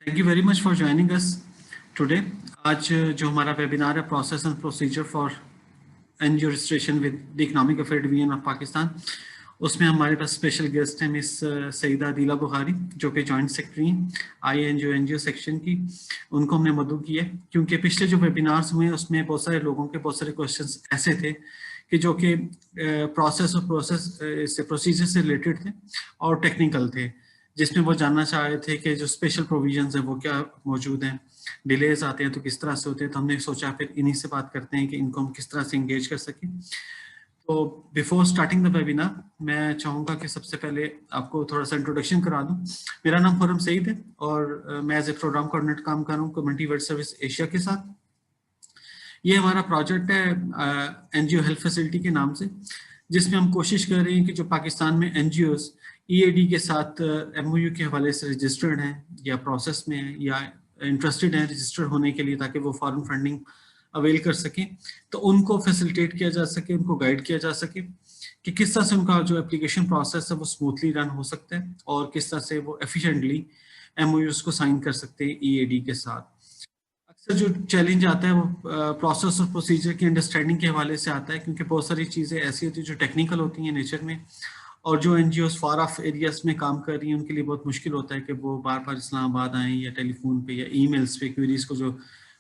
Thank you very much for joining us today. आज जो हमारा वेबिनार है process and procedure for NGO registration with the economic affair division of Pakistan, उसमें हमारे पास special guest हैं miss Saeeda Adeela Bukhari जो कि जॉइंट सेक्रेटरी हैं एनजीओ सेक्शन की। उनको हमने मदऊ किया क्योंकि पिछले जो वेबिनार्स हुए उसमें बहुत सारे लोगों के बहुत सारे क्वेश्चंस ऐसे थे कि जो कि प्रोसीजर से रिलेटेड थे और टेक्निकल थे, जिसमें वो जानना चाह रहे थे कि जो स्पेशल प्रोविजंस हैं वो क्या मौजूद हैं, डिलेज आते हैं तो किस तरह से होते हैं। तो हमने सोचा फिर इन्हीं से बात करते हैं कि इनको हम किस तरह से इंगेज कर सकें। तो बिफोर स्टार्टिंग द वेबिनार मैं चाहूँगा कि सबसे पहले आपको थोड़ा सा इंट्रोडक्शन करा दूँ। मेरा नाम खुर्रम सईद है और मैं एज ए प्रोग्राम कोऑर्डिनेटर काम कर रहा हूँ कम्युनिटी वर्ल्ड सर्विस एशिया के साथ। ये हमारा प्रोजेक्ट है एनजीओ हेल्थ फैसिलिटी के नाम से, जिसमें हम कोशिश कर रहे हैं कि जो पाकिस्तान में एनजीओस ईएडी के साथ एमओयू के हवाले से रजिस्टर्ड हैं या प्रोसेस में हैं या इंटरेस्टेड हैं रजिस्टर्ड होने के लिए, ताकि वो फॉरेन फंडिंग अवेल कर सकें, तो उनको फैसिलिटेट किया जा सके, उनको गाइड किया जा सके कि किस तरह से उनका जो एप्लीकेशन प्रोसेस है वो स्मूथली रन हो सकता है और किस तरह से वो एफिशिएंटली एमओयूज को साइन कर सकते हैं ईएडी के साथ। अक्सर जो चैलेंज आता है वो प्रोसेस और प्रोसीजर की अंडरस्टैंडिंग के हवाले से आता है, क्योंकि बहुत सारी चीज़ें ऐसी होती हैं जो टेक्निकल होती हैं नेचर में, और जो एनजीओ फार ऑफ एरियाज में काम कर रही हैं उनके लिए बहुत मुश्किल होता है कि वो बार बार इस्लामाबाद आएँ या टेलीफोन पे या ईमेल्स पे क्वेरीज को जो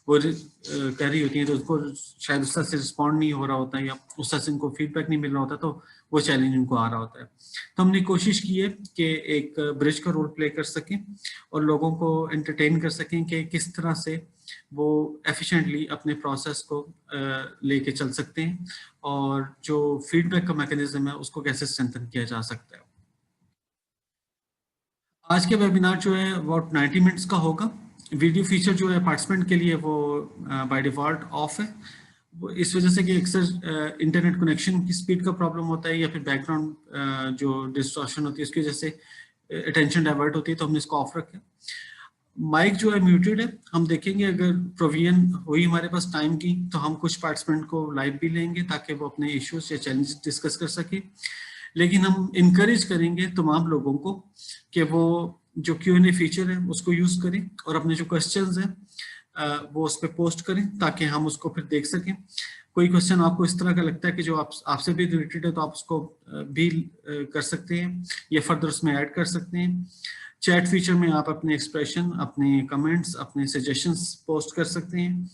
वो कर रही होती हैं तो उसको शायद उस तरह से रिस्पॉन्ड नहीं हो रहा होता है या उस तरह से उनको फीडबैक नहीं मिल रहा होता, तो वो चैलेंज उनको आ रहा होता है। तो हमने कोशिश की है कि एक ब्रिज का रोल प्ले कर सकें और लोगों को एंटरटेन कर सकें कि किस तरह से वो एफिशिएंटली अपने प्रोसेस को लेके चल सकते हैं और जो फीडबैक का मैकेनिज्म है उसको कैसे स्ट्रेंथन किया जा सकता है। आज के वेबिनार जो है अबाउट 90 मिनट्स का होगा। वीडियो फीचर जो है पार्टिसिपेंट के लिए वो बाय डिफ़ॉल्ट ऑफ है, वो इस वजह से कि अक्सर इंटरनेट कनेक्शन की स्पीड का प्रॉब्लम होता है या फिर बैकग्राउंड जो डिस्टॉर्शन होती है उसकी वजह से अटेंशन डाइवर्ट होती है, तो हमने इसको ऑफ रखा। माइक जो है म्यूटेड है। हम देखेंगे अगर प्रोविजन हुई हमारे पास टाइम की तो हम कुछ पार्टिसिपेंट को लाइव भी लेंगे ताकि वो अपने इश्यूज या चैलेंजेस डिस्कस कर सके, लेकिन हम इनकरेज करेंगे तमाम लोगों को कि वो जो Q&A फीचर है उसको यूज करें और अपने जो क्वेश्चंस हैं वो उस पर पोस्ट करें ताकि हम उसको फिर देख सकें। कोई क्वेश्चन आपको इस तरह का लगता है कि जो आपसे भी रिलेटेड है तो आप उसको भी कर सकते हैं या फर्दर उसमें ऐड कर सकते हैं। चैट फीचर में आप अपने एक्सप्रेशन, अपने कमेंट्स, अपने सजेशंस पोस्ट कर सकते हैं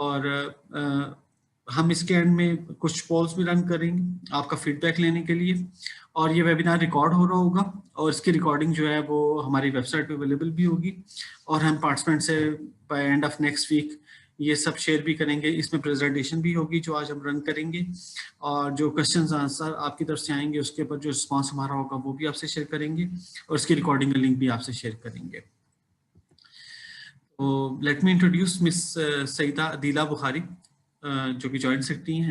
और हम इसके एंड में कुछ पोल्स भी रन करेंगे आपका फीडबैक लेने के लिए। और ये वेबिनार रिकॉर्ड हो रहा होगा और इसकी रिकॉर्डिंग जो है वो हमारी वेबसाइट पे अवेलेबल भी होगी और हम पार्टिसिपेंट से by end of next week ये सब शेयर भी करेंगे। इसमें प्रेजेंटेशन भी होगी जो आज हम रन करेंगे और जो क्वेश्चंस आंसर आपकी तरफ से आएंगे उसके ऊपर जो रिस्पॉन्स हमारा होगा वो भी आपसे शेयर करेंगे और इसकी रिकॉर्डिंग का लिंक भी आपसे शेयर करेंगे। तो let me introduce Miss Saeeda Adeela Bukhari जो कि जॉइंट सेक्रेटरी हैं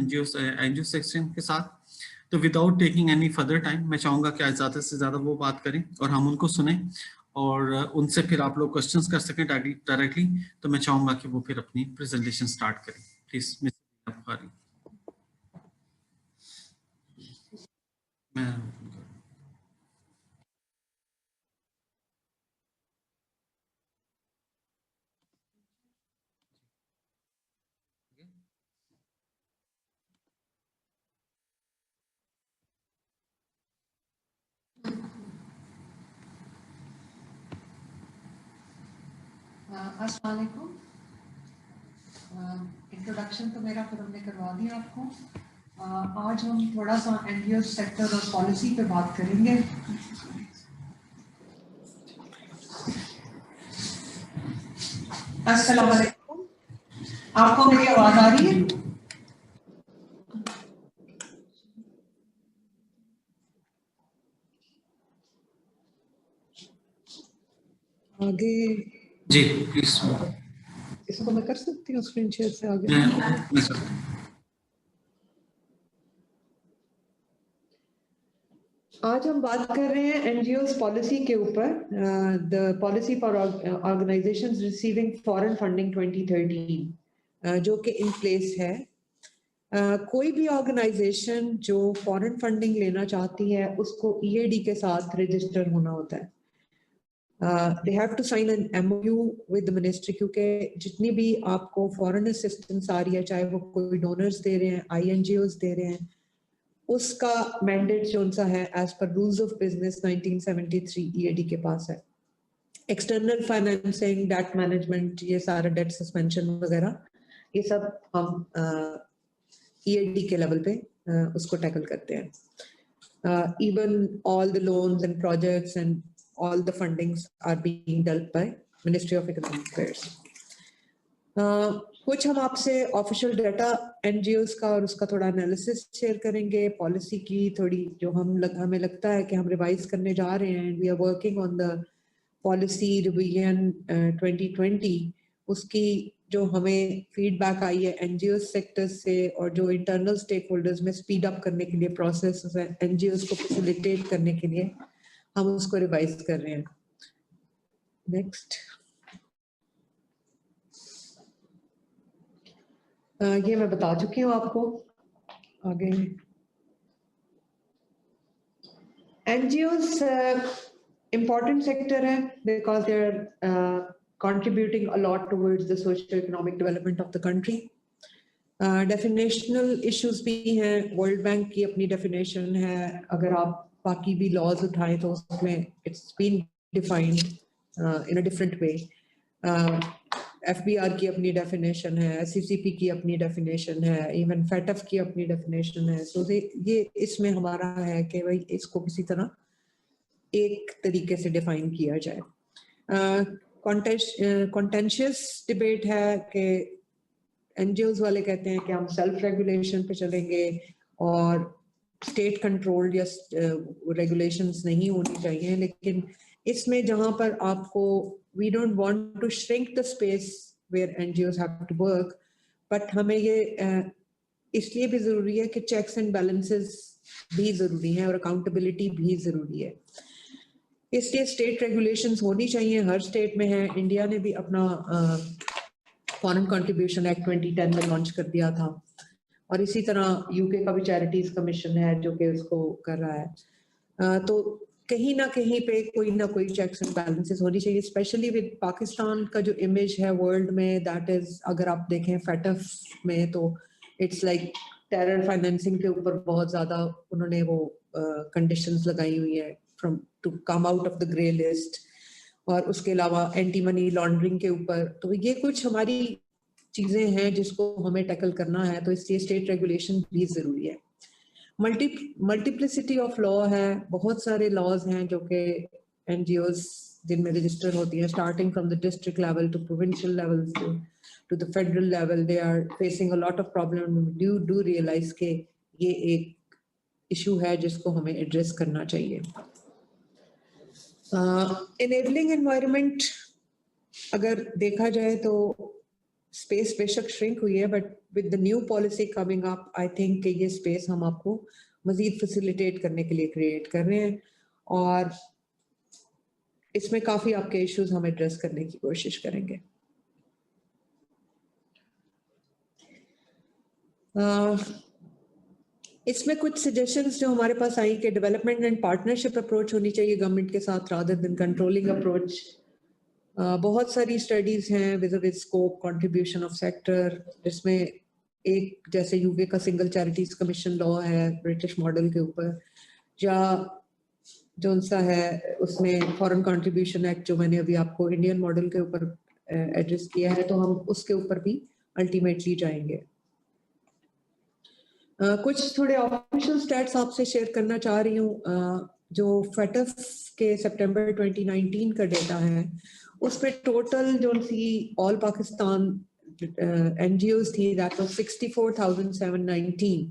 एनजीओ सेक्शन के साथ। तो without taking any further time मैं चाहूँगा कि आज ज़्यादा से ज़्यादा वो बात करें और हम उनको सुने और उनसे फिर आप लोग क्वेश्चंस कर सकें डायरेक्टली। तो मैं चाहूँगा कि वो फिर अपनी प्रेजेंटेशन स्टार्ट करें। Please miss Bukhari. अस्सलाम वालेकुम। इंट्रोडक्शन तो मेरा फिर हमने करवा दिया आपको। आज हम थोड़ा सा एनजीओ सेक्टर और पॉलिसी पे बात करेंगे। अस्सलाम वालेकुम, आपको मेरी आवाज आ रही है? आगे जी प्लीज। इसको मैं कर सकती हूँ स्क्रीन शेयर से आगे? आज हम बात कर रहे हैं एनजीओस पॉलिसी के ऊपर, the policy for organisations receiving foreign funding 2013 जो कि इन प्लेस है। कोई भी ऑर्गेनाइजेशन जो फॉरेन फंडिंग लेना चाहती है उसको ईएडी के साथ रजिस्टर होना होता है। They have to sign an MOU with the ministry, क्योंकि जितनी भी आपको foreign assistance आ रही है, चाहे वो कोई donors दे रहे हैं, INGOs दे रहे हैं, उसका mandate जो उनसा है as per rules of business 1973 EAD के पास है. External financing, debt management, ये सारा debt suspension वगैरह, ये सब हम EAD के level पे उसको tackle करते हैं. Even all the loans and projects and all the fundings are being dealt by Ministry of Economic Affairs. कुछ हम आपसे ऑफिशियल डाटा NGOs का और उसका थोड़ा एनालिसिस शेयर करेंगे, पॉलिसी की थोड़ी जो हमें लगता है कि हम रिवाइज करने जा रहे हैं. We are working on the policy revision 2020. उसकी जो हमें फीडबैक आई है NGO सेक्टर से और जो इंटरनल स्टेक होल्डर्स में स्पीड अप करने के लिए प्रोसेस है, NGOs को फैसिलिटेट करने के लिए हम उसको रिवाइज कर रहे हैं. नेक्स्ट, ये मैं बता चुकी हूँ आपको. आगे NGOs important sector है because they are contributing a lot towards the socio-economic development of the country. Definitional issues भी हैं. World Bank की अपनी definition है. अगर आप बाकी भी laws उठाएं तो उसमें it's been defined in a different way. FBR की अपनी definition है, CCP की अपनी definition है, even FATF की अपनी definition है. So ये इसमें हमारा है कि भाई इसको किसी तरह एक तरीके से define किया जाए. Contentious debate है कि NGOs वाले कहते हैं कि हम self regulation पे चलेंगे और state controlled या regulations नहीं होनी चाहिए, लेकिन इसमें जहाँ पर आपको we don't want to shrink the space where NGOs have to work, but हमें ये इसलिए भी ज़रूरी है कि checks and balances भी ज़रूरी हैं और accountability भी ज़रूरी है. इसलिए state regulations होनी चाहिए, हर state में है. इंडिया ने भी अपना Foreign Contribution Act 2010 में लॉन्च कर दिया था और इसी तरह यूके का भी चैरिटीज कमीशन है जो कि उसको कर रहा है. तो कहीं ना कहीं पे कोई ना कोई चेक्स एंड बैलेंसेस होनी चाहिए, स्पेशली विद पाकिस्तान का जो इमेज है वर्ल्ड में, दैट इज अगर आप देखें FATF में तो इट्स लाइक टेरर फाइनेंसिंग के ऊपर बहुत ज्यादा उन्होंने वो कंडीशंस लगाई हुई है from to come out of the grey list, और उसके अलावा एंटी मनी लॉन्ड्रिंग के ऊपर. तो ये कुछ हमारी चीजें हैं जिसको हमें टैकल करना है, तो इसलिए स्टेट रेगुलेशन भी जरूरी है. मल्टीप्लिसिटी ऑफ लॉ है, बहुत सारे लॉज हैं जो कि NGOs जिनमें रजिस्टर होती हैं, starting from the district level to provincial level to the federal level. They are facing a lot of problem. Do realise के ये एक इशू है जिसको हमें एड्रेस करना चाहिए. Enabling environment अगर देखा जाए तो स्पेस बेशक श्रिंक हुई है, but with the new policy coming up I think कि ये स्पेस हम आपको मजीद फैसिलिटेट करने के लिए क्रिएट कर रहे हैं और इसमें काफी आपके इश्यूज हम एड्रेस करने की कोशिश करेंगे. इसमें कुछ सजेशंस जो हमारे पास आई कि डेवलपमेंट एंड पार्टनरशिप अप्रोच होनी चाहिए गवर्नमेंट के साथ रादर देन कंट्रोलिंग अप्रोच. बहुत सारी स्टडीज हैं with scope contribution of sector, जिसमें एक जैसे यूके का सिंगल चैरिटीज कमीशन लॉ है ब्रिटिश मॉडल के ऊपर, या जो सा है उसमें फॉरेन कंट्रीब्यूशन एक्ट जो मैंने अभी आपको इंडियन मॉडल के ऊपर एड्रेस किया है, तो हम उसके ऊपर भी अल्टीमेटली जाएंगे. कुछ थोड़े ऑफिशियल स्टैट्स आपसे शेयर करना चाह रही हूँ. जो FATF के सितंबर 2019 का डेटा है उस पे टोटल जो सी ऑल पाकिस्तान NGOs थी दैट वाज 64,719,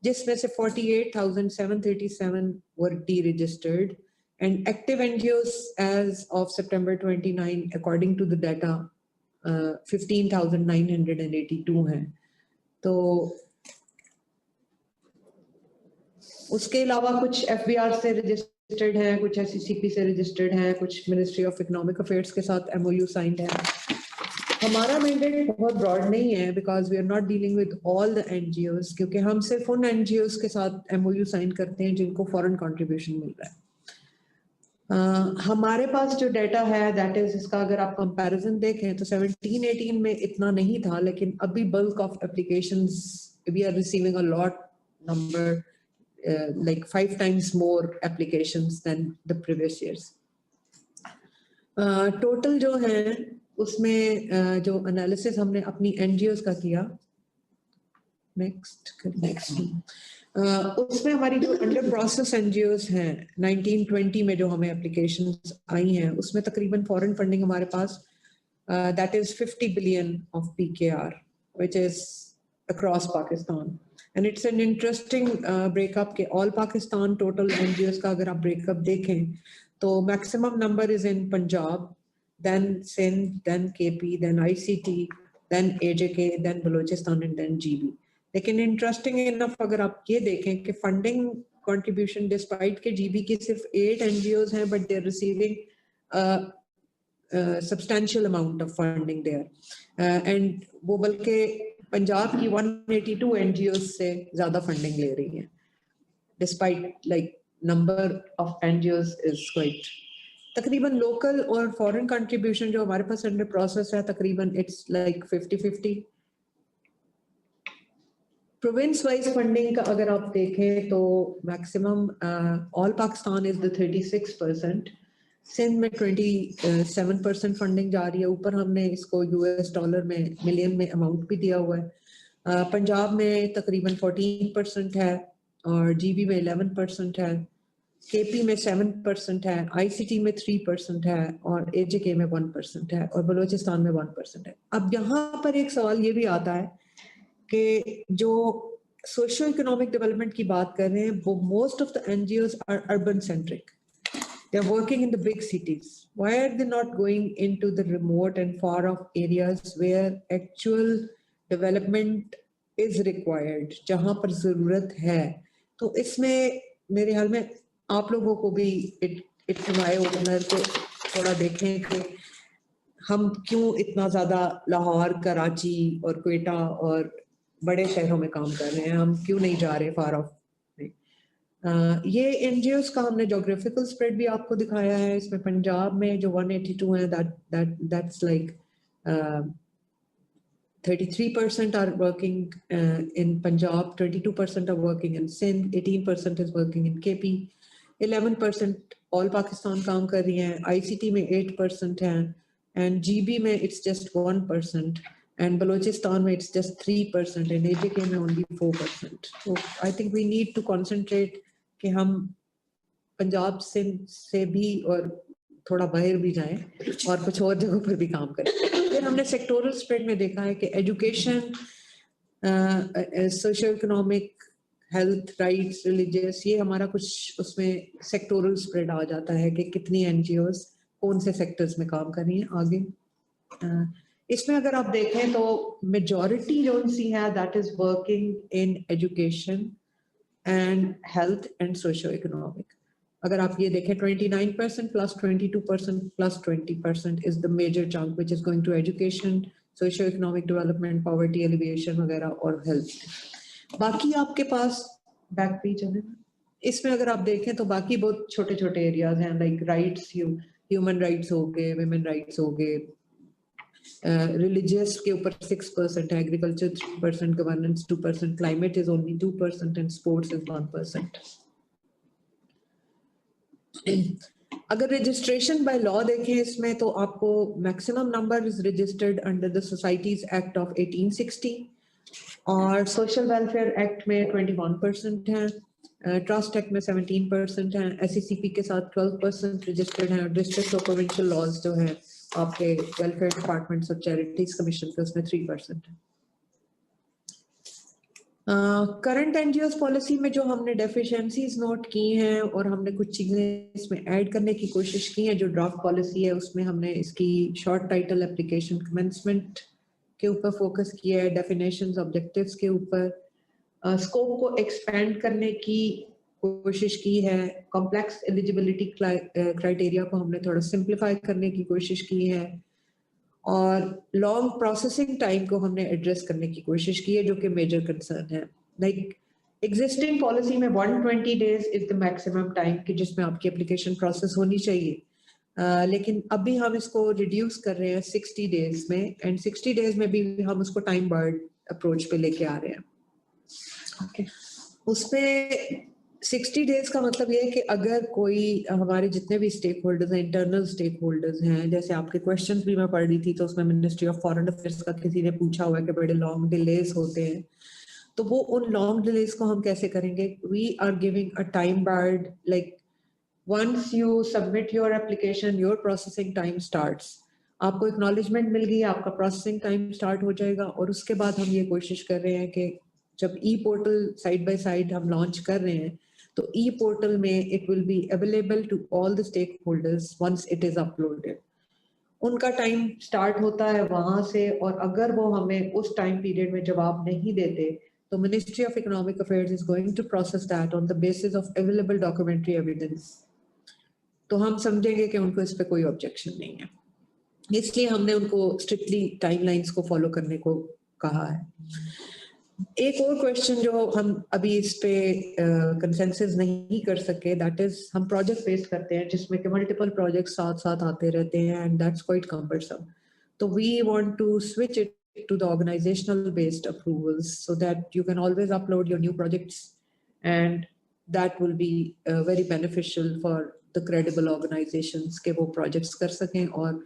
जिसमें से 48,737 were deregistered and active NGOs as of September 29 according to the data 15,982 हैं. तो उसके अलावा कुछ FBR से रजिस्टर्ड हैं, कुछ SCCP से रजिस्टर्ड हैं, कुछ मिनिस्ट्री ऑफ इकोनॉमिक अफेयर्स के साथ MOU साइंड है. हमारा मैंडेट बहुत ब्रॉड नहीं है because we are not dealing with all the NGOs, क्योंकि हम सिर्फ उन NGOs के साथ MOU साइन करते हैं जिनको फॉरेन कंट्रीब्यूशन मिल रहा है. हमारे पास जो डाटा है दैट इज इसका अगर आप कंपैरिजन देखें तो 17-18 में इतना नहीं था, लेकिन अभी bulk of applications we are receiving a lot number like 5 times more applications than the previous years. Total जो है उसमें जो एनालिसिस हमने अपनी एनजीओस का किया, नेक्स्ट उसमें हमारी जो अंडर प्रोसेस एनजीओस हैं 1920 में जो हमें एप्लीकेशंस आई हैं उसमें तकरीबन फॉरेन फंडिंग हमारे पास that is 50 billion of PKR which is across Pakistan and it's an interesting breakup के ऑल पाकिस्तान टोटल एनजीओस का अगर आप ब्रेकअप देखें तो maximum number is in Punjab, then Sindh, then KP, then ICT, then AJK, then Balochistan and then GB. लेकिन interesting enough अगर आप ये देखें कि फंडिंग कंट्रीब्यूशन डिस्पाइट के जीबी की सिर्फ 8 एनजीओज हैं but they are receiving substantial amount of funding there and वो बल्कि पंजाब की 182 एनजीओज से ज्यादा फंडिंग ले रही हैं despite like number of NGOs is quite तकरीबन लोकल और फॉरेन कंट्रीब्यूशन जो हमारे पास अंडर प्रोसेस है तकरीबन it's like 50-50. Province wise funding का अगर आप देखें तो maximum all Pakistan is the 36%, Sindh में 27% फंडिंग जा रही है, ऊपर हमने इसको यूएस डॉलर में मिलियन में अमाउंट भी दिया हुआ है. पंजाब में तकरीबन 14% है और जीबी में 11% है, केपी में 7% है, आईसीटी में 3% है और एजेके में 1% है और बलूचिस्तान में 1% है. अब यहाँ पर एक सवाल ये भी आता है कि जो सोशो इकोनॉमिक डेवलपमेंट की बात कर रहे हैं वो most of the NGOs are urban centric, they are working in the big cities. Why are they not going into the remote and far off areas where actual development is required, जहाँ पर जरूरत है? तो इसमें मेरे ख्याल में आप लोगों को भी इट्स माय ओपनर को थोड़ा देखें कि हम क्यों इतना ज्यादा लाहौर, कराची और क्वेटा और बड़े शहरों में काम कर रहे हैं, हम क्यों नहीं जा रहे फार ऑफ. ये एनजीओस का हमने ज्योग्राफिकल स्प्रेड भी आपको दिखाया है. इसमें पंजाब में जो 182 है that's like 33% are working in Punjab, 22% are working in Sindh, 18% is working in KP, 11% all Pakistan काम कर रही हैं, ICT में 8% है and GB में it's just 1% and Balochistan में it's just 3% and AJK में only 4%. So I think we need to concentrate कि हम पंजाब से भी और थोड़ा बाहर भी जाएं और कुछ और जगहों पर भी काम करें. फिर हमने सेक्टोरल स्प्रेड में देखा है कि education, social economic, health, rights, religious, ये हमारा कुछ उसमें सेक्टोरल स्प्रेड आ जाता है कि कितनी एनजीओज कौन से सेक्टर्स में काम कर रही हैं. आगे इसमें अगर आप देखें तो मेजॉरिटी जो सी है that is working in education and health and socio economic. अगर आप ये देखें 29% plus 22% plus 20% is the major chunk which is going to education, socio-economic development, poverty alleviation वगैरह और health. बाकी आपके पास बैक पेज है, इसमें अगर आप देखें तो बाकी बहुत छोटे छोटे एरियाज हैं लाइक राइट्स, ह्यूमन राइट्स हो गए, विमेन राइट्स हो गए, रिलीजियस के ऊपर 6% है, agriculture 3%, governance 2%, climate is only 2% and sports is 1%. अगर रजिस्ट्रेशन बाय लॉ देखें इसमें तो आपको maximum number is registered under the societies act of 1860 और सोशल वेलफेयर एक्ट में 21% है, ट्रस्ट एक्ट में 17% है, एससीसीपी के साथ 12% रजिस्टर्ड है और डिस्ट्रिक्ट और प्रोविंशियल लॉज जो है आपके वेलफेयर डिपार्टमेंट्स और चैरिटीज कमीशन के उसमें 3% है. करंट एनजीओस पॉलिसी में जो हमने डेफिशिएंसीज नोट की हैं और हमने कुछ चीजें इसमें ऐड करने की कोशिश की है. जो ड्राफ्ट पॉलिसी है उसमें हमने इसकी शॉर्ट टाइटल एप्लीकेशन कमेंसमेंट के ऊपर फोकस किया है, डेफिनेशंस, ऑब्जेक्टिव्स के ऊपर, स्कोप को एक्सपेंड करने की कोशिश की है, कॉम्प्लेक्स एलिजिबिलिटी क्राइटेरिया को हमने थोड़ा सिंप्लीफाई करने की कोशिश की है और लॉन्ग प्रोसेसिंग टाइम को हमने एड्रेस करने की कोशिश की है जो कि मेजर कंसर्न है. लाइक एग्जिस्टिंग पॉलिसी में 120 days is the maximum time कि जिसमें आपकी एप्लीकेशन प्रोसेस होनी चाहिए, लेकिन अभी हम इसको रिड्यूस कर रहे हैं 60 डेज में, एंड 60 डेज में भी हम उसको टाइम बार्ड अप्रोच पे लेके आ रहे हैं। ओके, उसमें 60 डेज का मतलब ये है कि अगर कोई हमारे जितने भी स्टेक होल्डर्स हैं, इंटरनल स्टेक होल्डर्स हैं, जैसे आपके क्वेश्चंस भी मैं पढ़ रही थी तो उसमें मिनिस्ट्री ऑफ फॉरेन अफेयर्स का किसी ने पूछा हुआ है कि बड़े लॉन्ग डिलेज होते हैं, तो वो उन लॉन्ग डिलेज को हम कैसे करेंगे? We are giving a time barred, like once you submit your application your processing time starts. आपको एक्नॉलेजमेंट मिल गई, आपका प्रोसेसिंग टाइम स्टार्ट हो जाएगा, और उसके बाद हम ये कोशिश कर रहे हैं कि जब e portal side by side हम लॉन्च कर रहे हैं तो ई पोर्टल में it will be available to all the stakeholders once it is uploaded. उनका टाइम स्टार्ट होता है वहां से, और अगर वो हमें उस टाइम पीरियड में जवाब नहीं देते तो ministry of economic affairs is going to process that on the basis of available documentary evidence. तो हम समझेंगे कि उनको इस पे कोई ऑब्जेक्शन नहीं है, इसलिए हमने उनको स्ट्रिक्टली टाइमलाइंस को फॉलो करने को कहा है। एक और क्वेश्चन जो हम अभी इस पे कंसेंसस नहीं कर सके, दैट इज हम प्रोजेक्ट बेस्ड करते हैं जिसमें कि मल्टीपल प्रोजेक्ट साथ साथ आते रहते हैं, एंड दैट्स क्वाइट कम्बरसम। तो we want to switch it to the organizational based approvals so that you can always upload your new projects, and that will be very beneficial for the credible organizations के वो projects कर सकें, और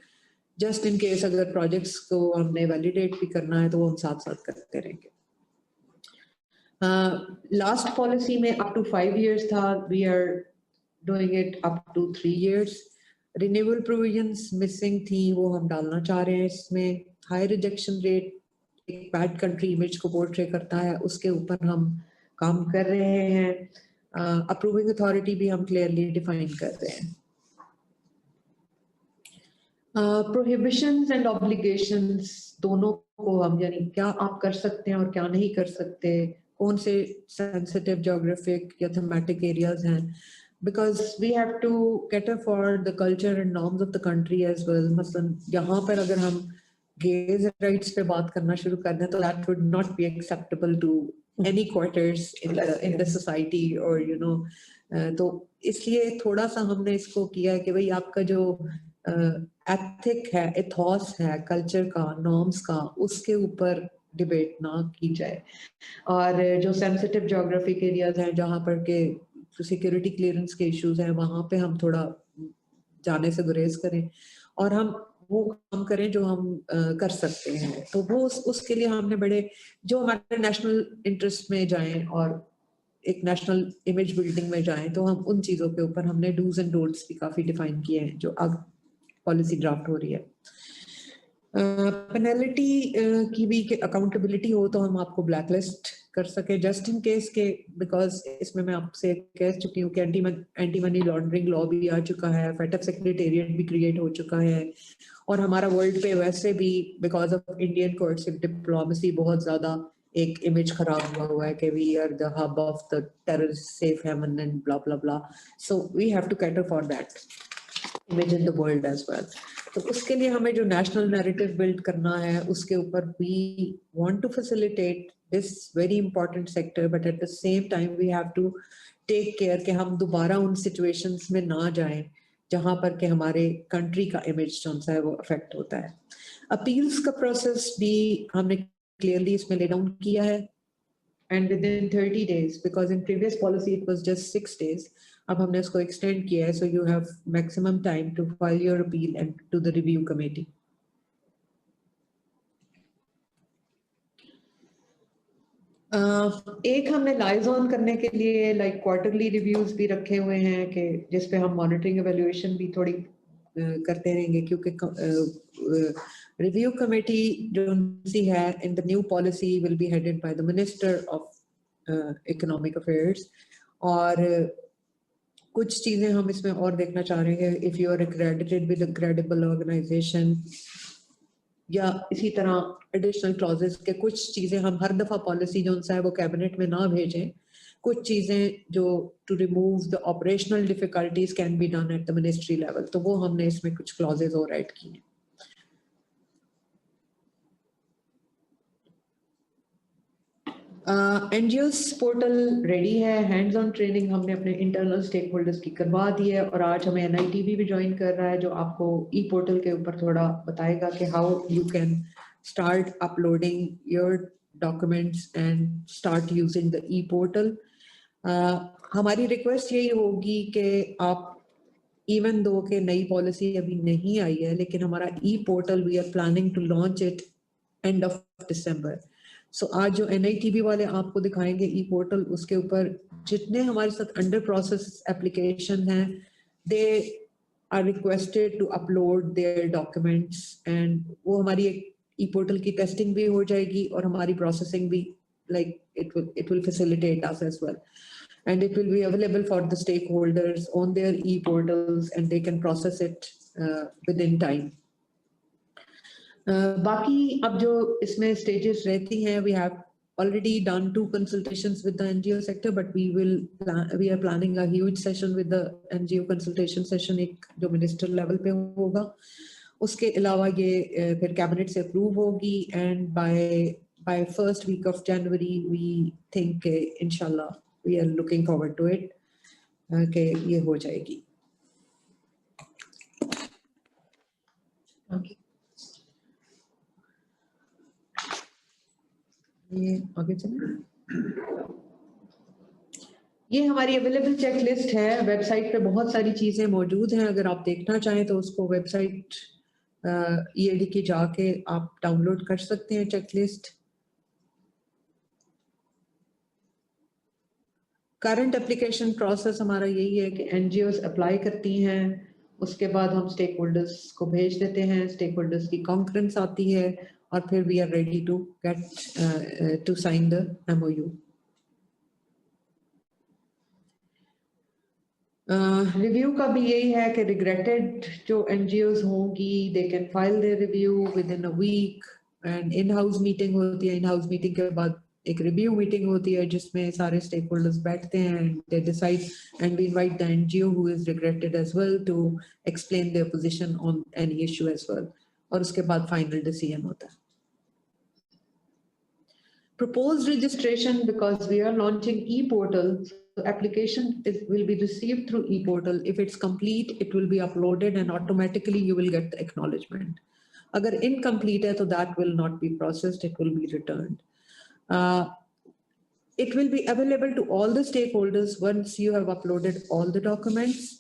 just in case अगर projects को हमने validate भी करना है तो वो हम साथ साथ करते रहेंगे। Last policy में up to 5 years था, we are doing it up to 3 years। renewal provisions missing थी, वो हम डालना चाह रहे हैं इसमें। हाई रिजेक्शन रेट एक बैड कंट्री इमेज को पोर्ट्रे करता है, उसके ऊपर हम काम कर रहे हैं। अप्रूविंग अथॉरिटी भी हम क्लियरली डिफाइन कर रहे हैं। प्रोहिबिशंस एंड ऑब्लिगेशंस दोनों को हम, यानी क्या आप कर सकते हैं और क्या नहीं कर सकते, कौन से सेंसिटिव ज्योग्राफिक या थीमेटिक एरियाज हैं, because we have to cater for the culture and norms of the country as well। मसलन यहाँ पर अगर हम गेज राइट्स पे बात करना शुरू कर दें तो that would not be acceptable to any quarters in the society, or you know, तो इसलिए थोड़ा सा हमने इसको किया है कि भाई आपका जो एथिक है, एथॉस है कल्चर का, नॉर्म्स का, उसके ऊपर डिबेट ना की जाए, और जो सेंसिटिव ज्योग्राफिक एरियाज हैं जहाँ पर के सिक्योरिटी क्लियरेंस के इश्यूज हैं वहां पे हम थोड़ा जाने से गुरेज करें, और हम वो काम करें जो हम कर सकते हैं। तो वो उसके लिए हमने बड़े जो हमारे नेशनल इंटरेस्ट में जाएं और एक नेशनल इमेज बिल्डिंग में जाएं, तो हम उन चीजों के ऊपर हमने डूज एंड डोंट्स भी काफी डिफाइन किए हैं जो अब पॉलिसी ड्राफ्ट हो रही है। पेनल्टी की भी अकाउंटेबिलिटी हो तो हम आपको ब्लैकलिस्ट कर सके जस्ट इन केस के, बिकॉज इसमें मैं आपसे कह चुकी हूँ कि एंटी मनी लॉन्ड्रिंग लॉ भी आ चुका है, फेटअप सेक्रेटेरिएट भी क्रिएट हो चुका है, और हमारा वर्ल्ड पे वैसे भी because of Indian courts diplomacy बहुत ज्यादा एक इमेज खराब हुआ है कि we are the hub of the terrorist safe haven and blah blah blah, so we have to cater for that image in the world as well. तो उसके लिए हमें जो नेशनल नैरेटिव बिल्ड करना है उसके ऊपर we want to facilitate this very important sector, but at the same time we have to take care कि हम दोबारा उन सिचुएशंस में ना जाएं जहां पर के हमारे कंट्री का इमेज जो है वो अफेक्ट होता है। अपील्स का प्रोसेस भी हमने क्लियरली इसमें ले डाउन किया है, and within 30 days, because in previous policy it was just 6 days, अब हमने इसको एक्सटेंड किया है, so you have maximum time to file your appeal and to the review committee. एक हमने लाइजॉन करने के लिए लाइक क्वार्टरली रिव्यूज भी रखे हुए हैं कि जिसपे हम मॉनिटरिंग एवेल्युएशन भी थोड़ी करते रहेंगे, क्योंकि रिव्यू कमेटी जो है in the new policy will be headed by the minister of economic affairs, और कुछ चीजें हम इसमें और देखना चाह रहे हैं। If you are accredited with a credible organization, या इसी तरह एडिशनल क्लॉजेस के कुछ चीजें हम हर दफा पॉलिसी जो है वो कैबिनेट में ना भेजें, कुछ चीजें जो to remove the operational difficulties can be done at the ministry level, तो वो हमने इसमें कुछ क्लॉजेस और ऐड किए हैं। एनजीओस पोर्टल रेडी है, हैंड्स ऑन ट्रेनिंग हमने अपने इंटरनल स्टेक होल्डर्स की करवा दी है और आज हमें एनआईटीबी भी ज्वाइन कर रहा है जो आपको ई पोर्टल के ऊपर थोड़ा बताएगा कि how you can start uploading your documents and start using the e portal. हमारी रिक्वेस्ट यही होगी कि आप इवन दो के नई पॉलिसी अभी नहीं आई है लेकिन हमारा e portal we are planning to launch it end of December. So आज जो एनआईटीबी वाले आपको दिखाएंगे ई पोर्टल, उसके ऊपर जितने हमारे साथ अंडर प्रोसेस एप्लीकेशन हैं they are requested to upload their documents and वो हमारी एक ई पोर्टल की टेस्टिंग भी हो जाएगी और हमारी प्रोसेसिंग भी like it will facilitate us as well and it will be available for the stakeholders on their e-portals and they can process it within time. बाकी अब जो इसमें stages रहती हैं, we have already done 2 consultations with the NGO sector, but we are planning a huge session with the NGO consultation session एक जो minister level पे होगा। उसके अलावा ये फिर cabinet से approve होगी and by first week of January we think inshallah we are looking forward to it कि ये हो जाएगी। Okay. ये आगे चलें। ये हमारी अवेलेबल चेकलिस्ट है, वेबसाइट पे बहुत सारी चीजें मौजूद हैं, अगर आप देखना चाहें तो उसको वेबसाइट ईएडी की जाके आप डाउनलोड कर सकते हैं चेकलिस्ट। करंट एप्लीकेशन प्रोसेस हमारा यही है कि एनजीओस अप्लाई करती हैं, उसके बाद हम स्टेक होल्डर्स को भेज देते हैं, स्टेक होल्डर्स की कॉन्फ्रेंस आती है और फिर we are ready to get to sign the MOU. Review का भी यही है कि रिग्रेटेड जो एनजीओस होंगी they can file their review within a week and in house meeting होती है। इन हाउस मीटिंग के बाद एक रिव्यू मीटिंग होती है जिसमें सारे स्टेक होल्डर्स बैठते हैं and they decide and we invite the NGO who is regretted as well to explain their position on any issue as well और उसके बाद फाइनल डिसीजन होता है। Proposed registration, because we are launching e-portal, so application will be received through e-portal. If it's complete, it will be uploaded and automatically you will get the acknowledgement. Agar incomplete hai, so that will not be processed, it will be returned. It will be available to all the stakeholders once you have uploaded all the documents.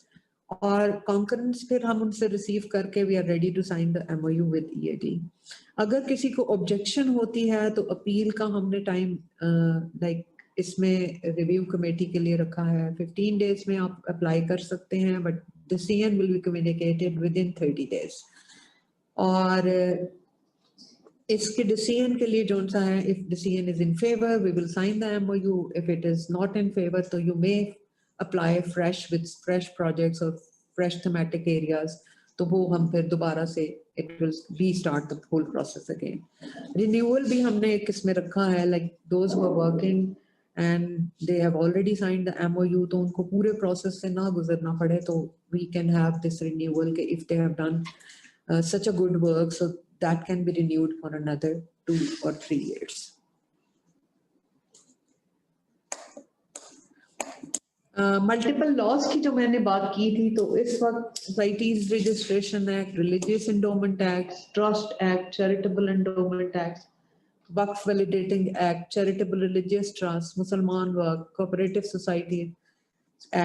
और concurrence फिर हम उनसे receive करके we are ready to sign the MOU with EAD. अगर किसी को objection होती है तो अपील का हमने टाइम लाइक इसमें रिव्यू कमेटी के लिए रखा है 15 डेज में आप अप्लाई कर सकते हैं, but decision will be communicated within 30 डेज। और इसके डिसीजन के लिए जो सा है, if decision is in favour we will sign the MOU, if it is not in favour तो you may apply fresh with fresh projects or fresh thematic areas, तो वो हम फिर दोबारा से it will restart the whole process again. Renewal भी हमने एक इसमें रखा है, like those who are working and they have already signed the MOU, तो उनको पूरे process से ना गुजरना पड़े, तो we can have this renewal कि if they have done such a good work, so that can be renewed for another 2 or 3 years. Multiple laws की जो मैंने बात की थी, तो इस वक्त societies registration act, religious endowment act, trust act, charitable endowment act, वक्फ validating act, charitable religious trust, मुसलमान वक्फ, कोऑपरेटिव सोसाइटी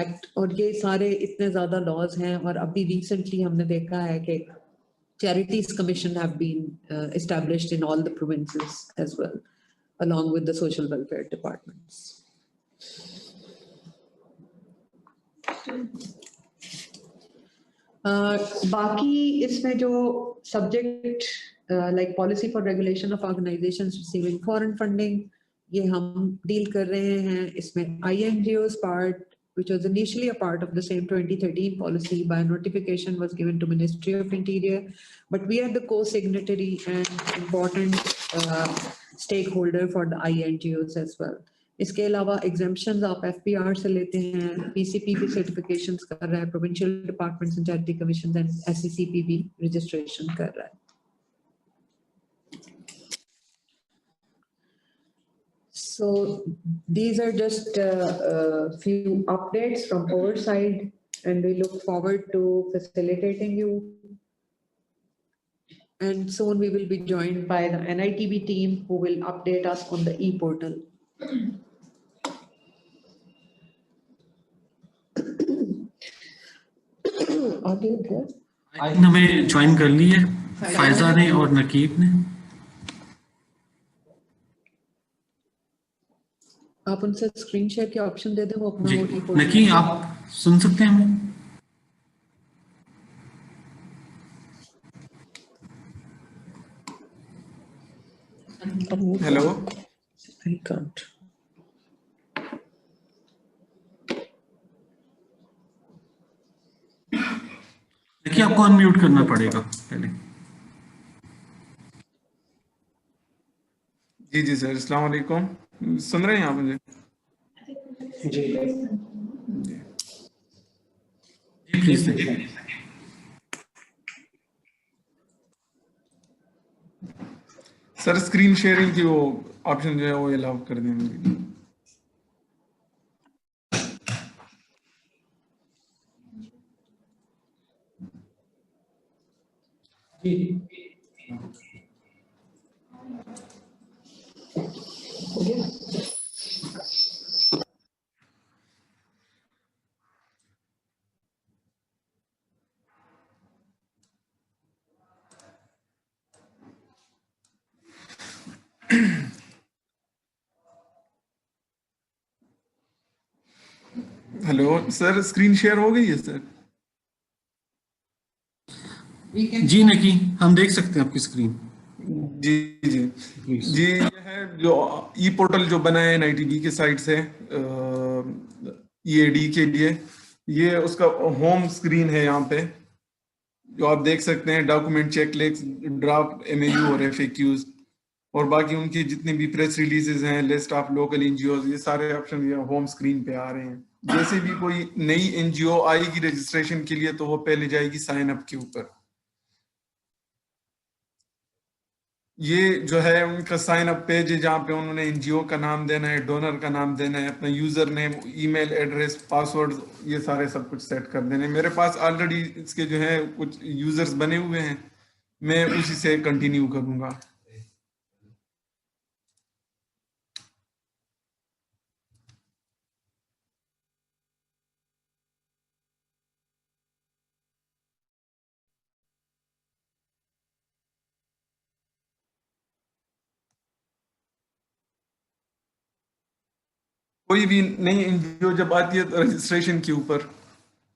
एक्ट, और ये सारे इतने ज्यादा लॉज हैं। और अभी रिसेंटली हमने देखा है कि charities commission have been established in all the provinces as well, along with the social welfare departments. बाकी इसमें जो subject like policy for regulation of organisations receiving foreign funding, ये हम डील कर रहे हैं। इसमें INGOs part, which was initially a part of the same 2013 policy, by notification was given to Ministry of Interior, but we are the co-signatory and important stakeholder for the INGOs as well. इसके अलावा exemptions आप FPR से लेते हैं, PCP भी certifications कर रहा है, provincial departments and charity commissions and SCCP भी रजिस्ट्रेशन कर रहा है। So these are just a few updates from our side, and we look forward to facilitating you. And soon we will be joined by the NITB team who will update us on the e-portal. हमें join कर ली है फायजा ने और नकीब ने। आप उनसे screen share के option दे दें, वो अपना जी e-portal नकी आप सुन सकते हैं हमें? हेलो। I can't. नकी आपको अनम्यूट करना पड़ेगा पहले। जी जी सर, अस्सलाम वालेकुम। सुन रहे हैं आप मुझे? जी प्लीज। सर स्क्रीन शेयरिंग की वो ऑप्शन जो है वो अलाउ कर दें मुझे। हेलो सर, स्क्रीन शेयर हो गई है सर? जी नकी हम देख सकते हैं आपकी स्क्रीन। जी जी जी, ये है जो ई पोर्टल जो बना है NITB के साइड से EAD के लिए, ये उसका होम स्क्रीन है। यहाँ पे जो आप देख सकते हैं डॉक्यूमेंट चेकलिस्ट, ड्राफ्ट MAU और FAQs और बाकी उनकी जितनी भी प्रेस रिलीजेस हैं, लिस्ट ऑफ लोकल NGOs, ये सारे ऑप्शन ये होम स्क्रीन पे आ रहे हैं। जैसे भी कोई नई NGO आएगी रजिस्ट्रेशन के लिए तो वो पहले जाएगी साइन अप के ऊपर। ये जो है उनका साइन अप पेज है जहाँ पे उन्होंने NGO का नाम देना है, डोनर का नाम देना है, अपना user name, email address, password, ये सारे सब कुछ सेट कर देने। मेरे पास ऑलरेडी इसके जो है कुछ यूजर्स बने हुए हैं, मैं उसी से कंटिन्यू करूंगा। कोई भी नई NGO जब आती है तो रजिस्ट्रेशन के ऊपर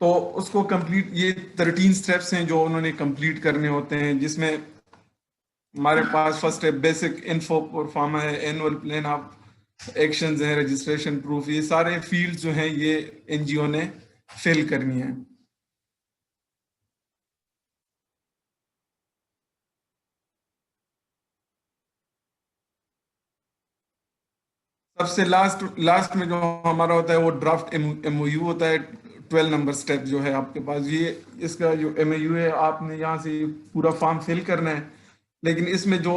तो उसको कंप्लीट, ये 13 स्टेप्स हैं जो उन्होंने कंप्लीट करने होते हैं, जिसमें हमारे पास फर्स्ट है बेसिक इन्फो प्रोफार्मा है, एनुअल प्लान ऑफ एक्शंस हैं, रजिस्ट्रेशन प्रूफ, ये सारे फील्ड जो हैं ये NGO ने फिल करनी है। सबसे लास्ट में जो हमारा होता है वो ड्राफ्ट MOU होता है। 12 नंबर स्टेप जो है आपके पास, ये इसका जो MOU है आपने यहाँ से पूरा फॉर्म फिल करना है। लेकिन इसमें जो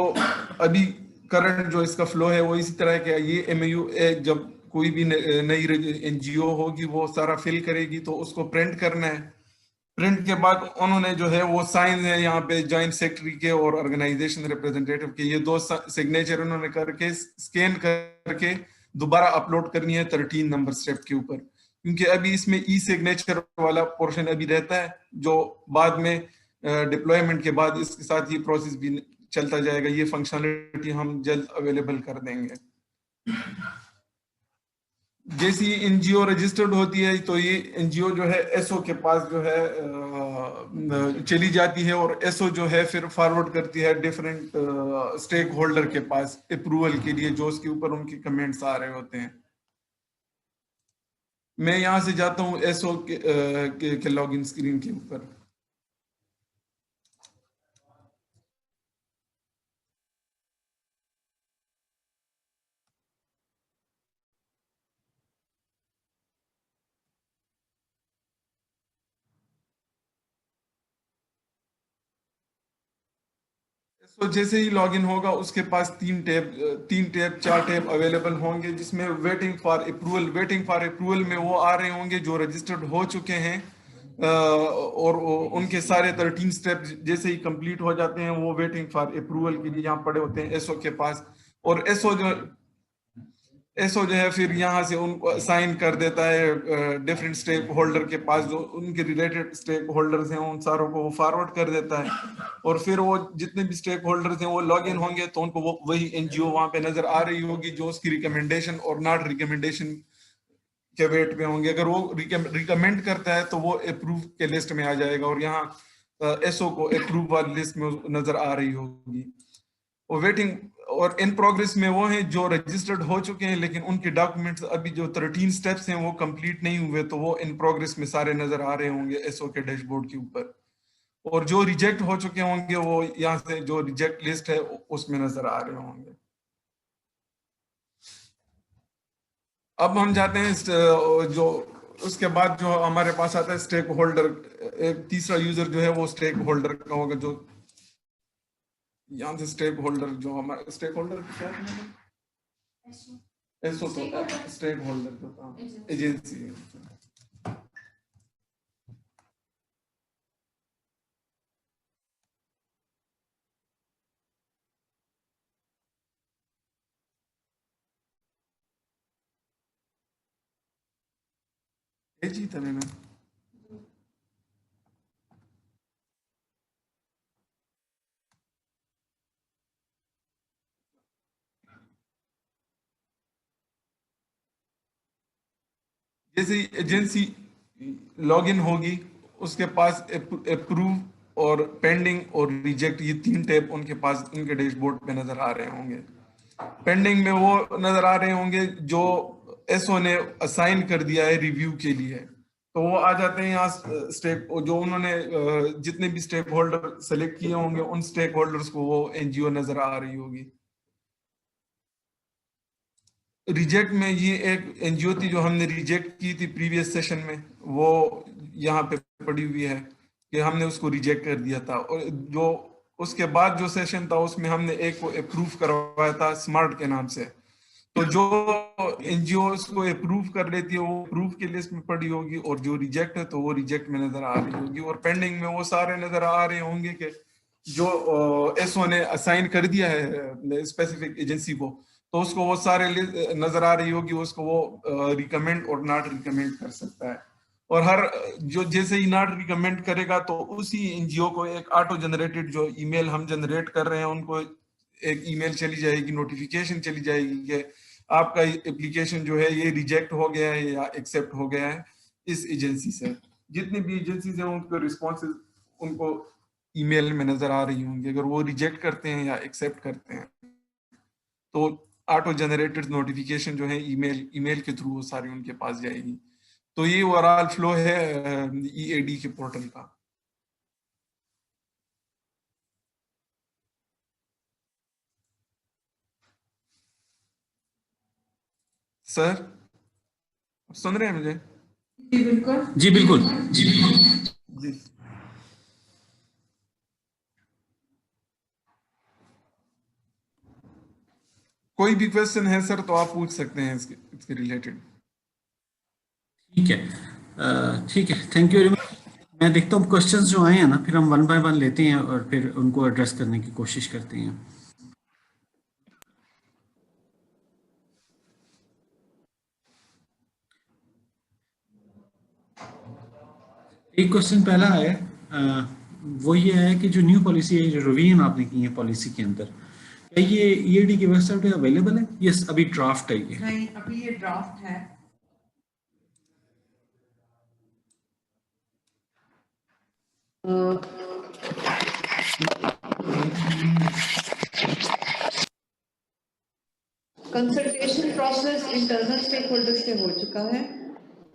अभी करंट जो इसका फ्लो है वो इसी तरह का, ये MOU जब कोई भी नई NGO होगी वो सारा फिल करेगी तो उसको प्रिंट करना है। प्रिंट के बाद उन्होंने जो है वो साइन है यहाँ पे जॉइंट सेक्रेटरी के और ऑर्गेनाइजेशन रिप्रेजेंटेटिव के, ये दो सिग्नेचर उन्होंने करके स्कैन करके दोबारा अपलोड करनी है 13 नंबर स्टेप के ऊपर। क्योंकि अभी इसमें ई सिग्नेचर वाला पोर्शन अभी रहता है जो बाद में डिप्लॉयमेंट के बाद इसके साथ ये प्रोसेस भी चलता जाएगा। ये फंक्शनलिटी हम जल्द अवेलेबल कर देंगे। जैसी NGO रजिस्टर्ड होती है तो ये NGO जो है SO के पास जो है चली जाती है और SO जो है फिर फॉरवर्ड करती है डिफरेंट स्टेक होल्डर के पास अप्रूवल के लिए, जो उसके ऊपर उनके कमेंट्स आ रहे होते हैं। मैं यहाँ से जाता हूँ SO के लॉगिन स्क्रीन के ऊपर। तो जैसे ही लॉगिन होगा उसके पास 3 टैब 4 टैब अवेलेबल होंगे, जिसमें वेटिंग फॉर अप्रूवल में वो आ रहे होंगे जो रजिस्टर्ड हो चुके हैं, और उनके सारे 13 स्टेप जैसे ही कंप्लीट हो जाते हैं वो वेटिंग फॉर अप्रूवल के लिए यहाँ पड़े होते हैं एसओ के पास। और एसओ जो है फिर यहाँ से उनको साइन कर देता है डिफरेंट स्टेक होल्डर के पास, जो उनके रिलेटेड स्टेक होल्डर्स हैं उन सारों को वो फॉरवर्ड कर देता है। और फिर वो जितने भी स्टेक होल्डर्स हैं वो लॉग इन होंगे तो उनको वो वही एनजीओ वहां पे नजर आ रही होगी जो उसकी रिकमेंडेशन और नॉट रिकमेंडेशन के वेट पे होंगे। अगर वो रिकमेंड करता है तो वो अप्रूव के लिस्ट में आ जाएगा और यहाँ एसओ को अप्रूव वाली लिस्ट में नजर आ रही होगी। और वेटिंग और इन प्रोग्रेस में वो हैं जो रजिस्टर्ड हो चुके हैं लेकिन उनके डॉक्यूमेंट्स अभी जो 13 स्टेप्स हैं वो कंप्लीट नहीं हुए, तो वो इन प्रोग्रेस में सारे नजर आ रहे होंगे एसओ के डैशबोर्ड के ऊपर। और जो रिजेक्ट हो चुके होंगे वो यहाँ से जो रिजेक्ट लिस्ट है उसमें नजर आ रहे होंगे। अब हम जाते हैं जो उसके बाद जो हमारे पास आता है स्टेक होल्डर। एक तीसरा यूजर जो है वो स्टेक होल्डर का होगा, जो यहाँ से स्टेक होल्डर जो हमारे स्टेक होल्डर क्या है, एसओ तो स्टेक होल्डर जो एजेंसी है। जी तभी मैं जैसे ही एजेंसी लॉगिन होगी उसके पास अप्रूव और पेंडिंग और रिजेक्ट ये 3 टैब उनके पास उनके डैशबोर्ड पे नजर आ रहे होंगे। पेंडिंग में वो नजर आ रहे होंगे जो एसओ ने असाइन कर दिया है रिव्यू के लिए, तो वो आ जाते हैं यहाँ स्टेक जो उन्होंने जितने भी स्टेक होल्डर सेलेक्ट किए होंगे उन स्टेक होल्डर्स को वो एनजीओ नजर आ रही होगी। रिजेक्ट में ये एक एनजीओ थी जो हमने रिजेक्ट की थी प्रीवियस सेशन में, वो यहाँ पे पड़ी हुई है कि हमने उसको रिजेक्ट कर दिया था। और जो उसके बाद जो सेशन था उसमें हमने एक को अप्रूव करवाया था स्मार्ट के नाम से, तो जो एनजीओ उसको अप्रूव कर लेती है वो अप्रूव की लिस्ट में पड़ी होगी और जो रिजेक्ट है तो वो रिजेक्ट में नजर आ रही होगी। और पेंडिंग में वो सारे नजर आ रहे होंगे कि जो एसओ ने असाइन कर दिया है स्पेसिफिक एजेंसी को, तो उसको वो सारे नजर आ रही होगी, उसको वो रिकमेंड और नॉट रिकमेंड कर सकता है। और हर जो जैसे ही नॉट रिकमेंड करेगा तो उसी एनजीओ को एक ऑटो जनरेटेड जो ईमेल हम जनरेट कर रहे हैं उनको एक ईमेल चली जाएगी, नोटिफिकेशन चली जाएगी कि आपका एप्लीकेशन जो है ये रिजेक्ट हो गया है या एक्सेप्ट हो गया है इस एजेंसी से। जितनी भी एजेंसीज हैं उनको रिस्पॉन्सेज उनको ईमेल में नजर आ रही होंगी। अगर वो रिजेक्ट करते हैं या एक्सेप्ट करते हैं तो ऑटो जनरेटेड नोटिफिकेशन जो है ईमेल के थ्रू वो सारी उनके पास जाएगी। तो ये ओवरऑल फ्लो है ईएडी के पोर्टल का। सर सुन रहे हैं मुझे? जी बिल्कुल। जी बिल्कुल। जी कोई भी क्वेश्चन है सर तो आप पूछ सकते हैं इसके रिलेटेड। ठीक है, थैंक यू वेरी मच। मैं देखता हूँ क्वेश्चंस जो आए हैं ना, फिर हम वन बाय वन लेते हैं और फिर उनको एड्रेस करने की कोशिश करते हैं। एक क्वेश्चन पहला है, वो ये है कि जो न्यू पॉलिसी है, जो रिवीजन आपने की है पॉलिसी के अंदर, क्या ये ईएडी की वेबसाइट पे अवेलेबल है? यस, अभी ड्राफ्ट है ये। नहीं, अभी ये ड्राफ्ट है। Consultation process internal stakeholders से हो चुका है।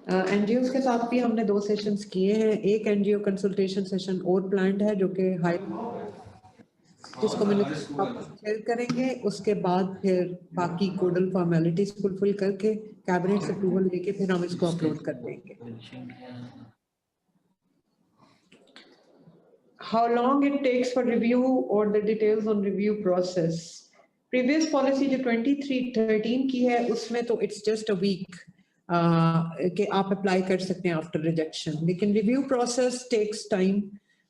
एनजीओ के साथ भी हमने 2 सेशंस किए हैं। एक एनजीओ कंसल्टेशन सेशन और प्लान्ड है जो कि हाई जिसको मैंने शेयर करेंगे। उसके बाद फिर बाकी कोडल फॉर्मेलिटीज फुलफिल करके कैबिनेट से अप्रूवल लेके फिर हम इसको अपलोड कर देंगे। how long it takes for review or the details on review process. Previous policy जो 2313 की है उसमें तो it's just a week कि आप apply कर सकते हैं after rejection, लेकिन review process takes time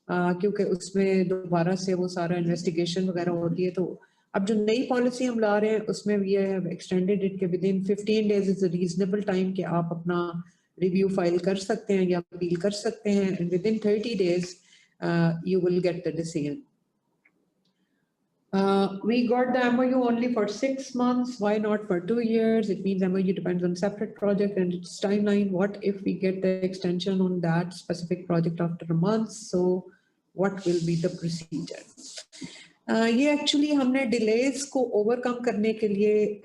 क्योंकि उसमें दोबारा से वो सारा investigation वगैरह होती है. तो अब जो नई पॉलिसी हम ला रहे हैं उसमें we have extended it के within 15 days is a reasonable time कि आप अपना review file कर सकते हैं या appeal कर सकते हैं, and within 30 days you will get the decision. We got the MOU only for 6 months. Why not for 2 years? It means MOU depends on separate project and its timeline. What if we get the extension on that specific project after a month? So what will be the procedure? ये actually हमने delays को overcome करने के लिए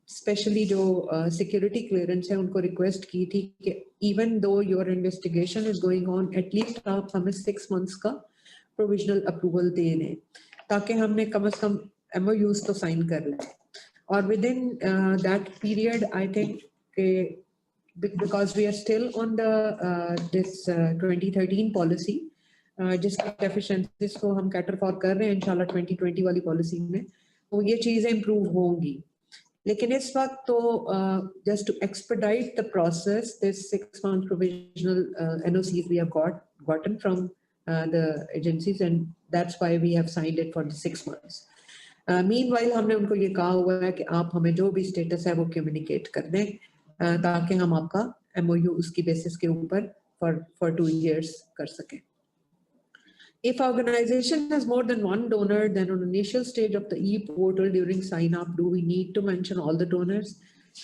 especially जो security clearance है उनको request की थी कि even though your investigation is going on, at least आप हमें 6 months का provisional approval दे दें ताकि हमने कम से कम MOUs तो sign कर लें. और within that period, I think because we are still on the this 2013 policy, जिसकी deficiencies को हम cater for कर रहे हैं इंशाल्लाह 2020 वाली policy में, तो ये चीजें improve होंगी. लेकिन इस वक्त तो just to expedite the process, this 6 month provisional NOCs we have gotten from the agencies, and that's why we have signed it for the 6 months. Meanwhile हमने उनको ये कहा हुआ है कि आप हमें जो भी status है वो communicate कर दें ताकि हम आपका MOU उसकी basis के ऊपर for 2 years कर सकें. If organization has more than one donor, then on initial stage of the e-portal during sign up, do we need to mention all the donors?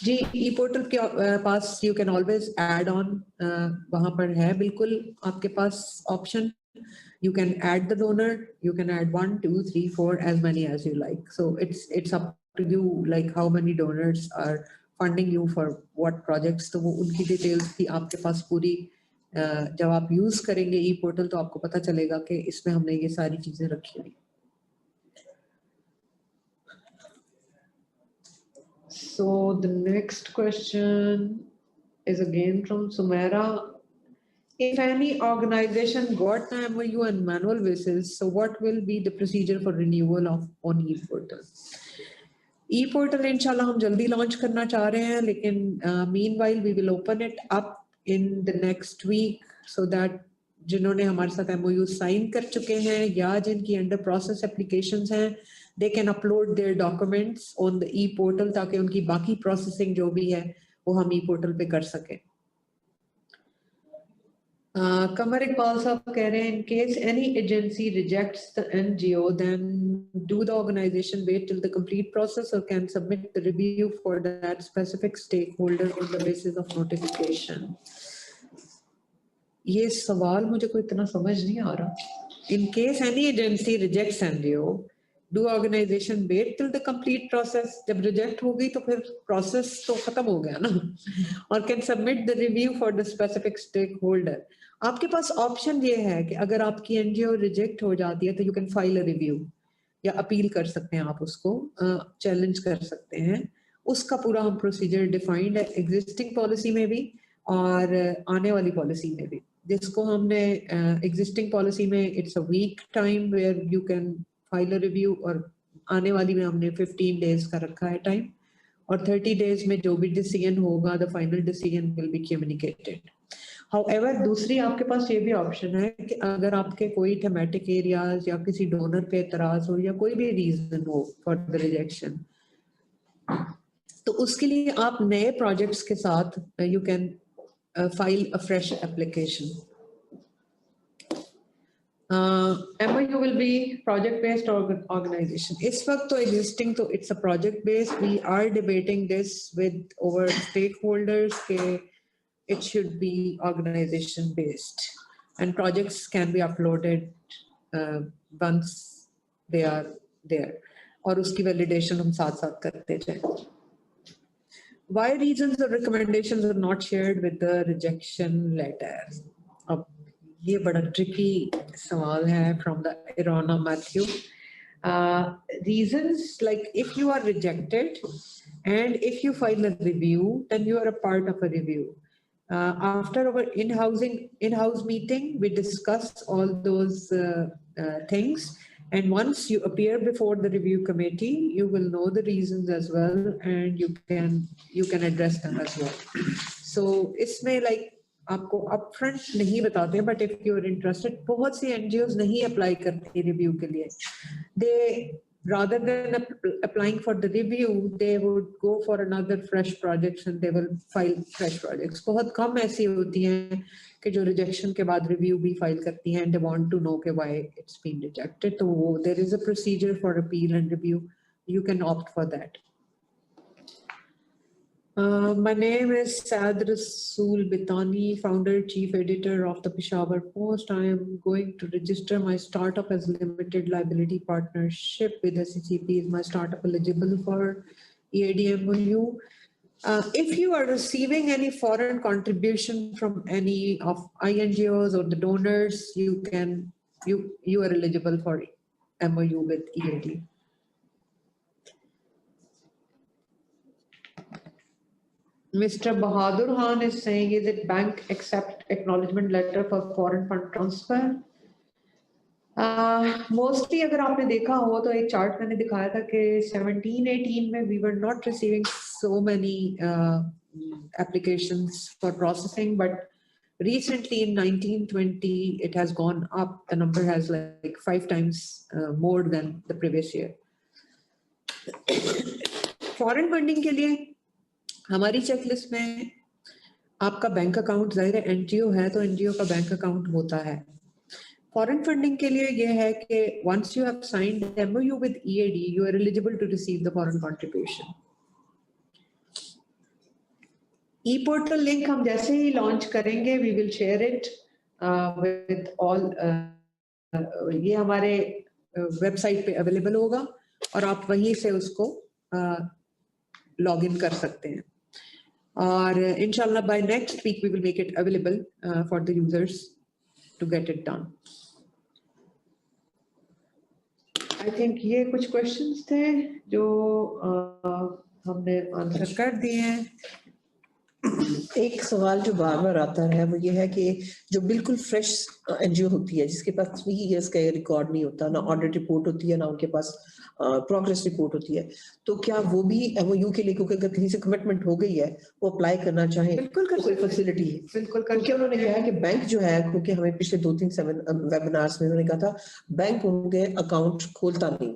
Ji e-portal के पास you can always add on वहाँ पर है बिल्कुल आपके पास option. You can add the donor. You can add 1, 2, 3, 4, as many as you like. So it's up to you, like how many donors are funding you for what projects. तो वो उनकी details भी आपके पास पूरी जब आप यूज करेंगे ई portal तो आपको पता चलेगा कि इसमें हमने ये सारी चीजें रखी हुई. So the next question is again from Sumaira. If any organization got the MOU on manual basis, so what will be the procedure for renewal on e portal? E portal इंशाल्लाह हम जल्दी लॉन्च करना चाह रहे हैं, लेकिन meanwhile we will open it up in the next week so that जिन्होंने हमारे साथ MOU sign कर चुके हैं या जिनकी under process applications हैं, they can upload their documents on the e-portal ताकि उनकी बाकी processing जो भी है वो हम e-portal पे कर सकें. कमर इकबाल साहब कह रहे हैं in case any agency rejects the NGO, then do the organization wait till the complete process or can submit the review for that specific stakeholder on the basis of notification? ये सवाल मुझे कोई इतना समझ नहीं आ रहा. In case any agency rejects NGO, do organization wait till the complete process? जब reject हो गई तो फिर process तो खत्म हो गया ना. और can submit the review for the specific stakeholder. आपके पास ऑप्शन ये है कि अगर आपकी एनजीओ रिजेक्ट हो जाती है तो you can file a review या अपील कर सकते हैं, आप उसको चैलेंज कर सकते हैं. उसका पूरा हम प्रोसीजर डिफाइंड है एग्जिस्टिंग पॉलिसी में भी और आने वाली पॉलिसी में भी, जिसको हमने एग्जिस्टिंग पॉलिसी में it's a week time where you can file a review, और आने वाली में हमने 15 डेज का रखा है टाइम, और 30 डेज में जो भी डिसीजन होगा the final decision will be communicated. However, दूसरी आपके पास ये भी ऑप्शन है कि अगर आपके कोई थेमेटिक एरियाज या किसी डोनर पे एतराज हो या कोई भी रीजन हो फॉर द रिजेक्शन, तो उसके लिए आप नए प्रोजेक्ट्स के साथ you can file a fresh application. MOU will be project based organization. इस वक्त तो existing तो it's a project based. We are debating this with our stakeholders के it should be organization based and projects can be uploaded once they are there, और उसकी validation हम साथ साथ करते जाएं. Why reasons or recommendations are not shared with the rejection letter? अब ये बड़ा tricky सवाल है from the Irona Matthew. Reasons like if you are rejected and if you file a review, then you are a part of a review. After our in-house meeting, we discuss all those things. And once you appear before the review committee, you will know the reasons as well, and you can address them as well. So इसमें like आपको upfront नहीं बताते, but if you are interested, बहुत सी NGOs नहीं apply करती review के लिए. They rather than applying for the review, they would go for another fresh projects and they will file fresh projects. बहुत कम ऐसी होती हैं कि जो rejection के बाद review भी file करती हैं and they want to know कि why it's been rejected. तो there is a procedure for appeal and review. You can opt for that. My name is Saad Rasool Bitani, founder, chief editor of the Peshawar Post. I am going to register my startup as limited liability partnership with SCCP. Is my startup eligible for EAD-MOU? If you are receiving any foreign contribution from any of INGOs or the donors, you are eligible for MOU with EAD. Mr. Bahadur Khan is saying, is it bank accept acknowledgement letter for foreign fund transfer? Mostly अगर आपने देखा हो तो एक chart मैंने दिखाया था कि 17-18 में we were not receiving so many applications for processing, but recently in 19-20 it has gone up. The number has like 5 times more than the previous year. Foreign funding के लिए हमारी चेकलिस्ट में आपका बैंक अकाउंट जाहिर है NGO है तो NGO का बैंक अकाउंट होता है. फॉरेन फंडिंग के लिए ये है कि once you have signed MOU with EAD, you are eligible to receive the foreign contribution. E-portal link हम जैसे ही लॉन्च करेंगे, we will share it with all. ये हमारे वेबसाइट पे अवेलेबल होगा और आप वहीं से उसको लॉग इन कर सकते हैं. और inshallah by next week we will make it available for the users to get it done. I think ये कुछ questions थे जो हमने आंसर कर दिए हैं. एक सवाल जो बार बार आता है वो ये है कि जो बिल्कुल फ्रेश एनजीओ होती है जिसके पास 3 इयर्स का रिकॉर्ड नहीं होता, ना ऑडिट रिपोर्ट होती है, ना उनके पास प्रोग्रेस रिपोर्ट होती है, तो क्या वो भी एमओयू के लिए, क्योंकि अगर कहीं से कमिटमेंट हो गई है, वो अप्लाई करना चाहे? बिल्कुल कर कोई फैसिलिटी है? बिल्कुल कर. क्योंकि उन्होंने कहा कि बैंक जो है, क्योंकि हमें पिछले 2-3 वेबिनार्स में उन्होंने कहा था बैंक उनके अकाउंट खोलता नहीं,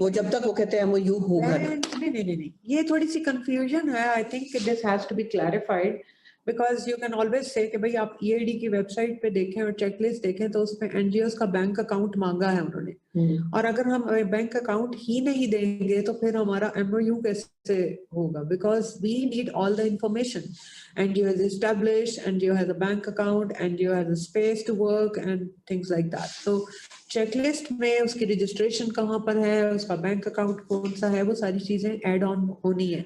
वो जब तक वो कहते हैं एमओयू होगा नहीं, ये थोड़ी सी कंफ्यूजन है. I think this has to be clarified because you can always say कि भाई आप ईएडी की वेबसाइट पे देखें और चेकलिस्ट देखें तो उसमें एनजीओस का बैंक अकाउंट मांगा है उन्होंने, और अगर हम बैंक अकाउंट ही नहीं देंगे तो फिर हमारा एमओयू कैसे होगा? Because we need all the information. NGO has established, NGO has a bank account, NGO has a space to work and things like that. तो चेकलिस्ट में उसकी रजिस्ट्रेशन कहाँ पर है, उसका बैंक अकाउंट कौन सा है, वो सारी चीजें ऐड ऑन होनी है.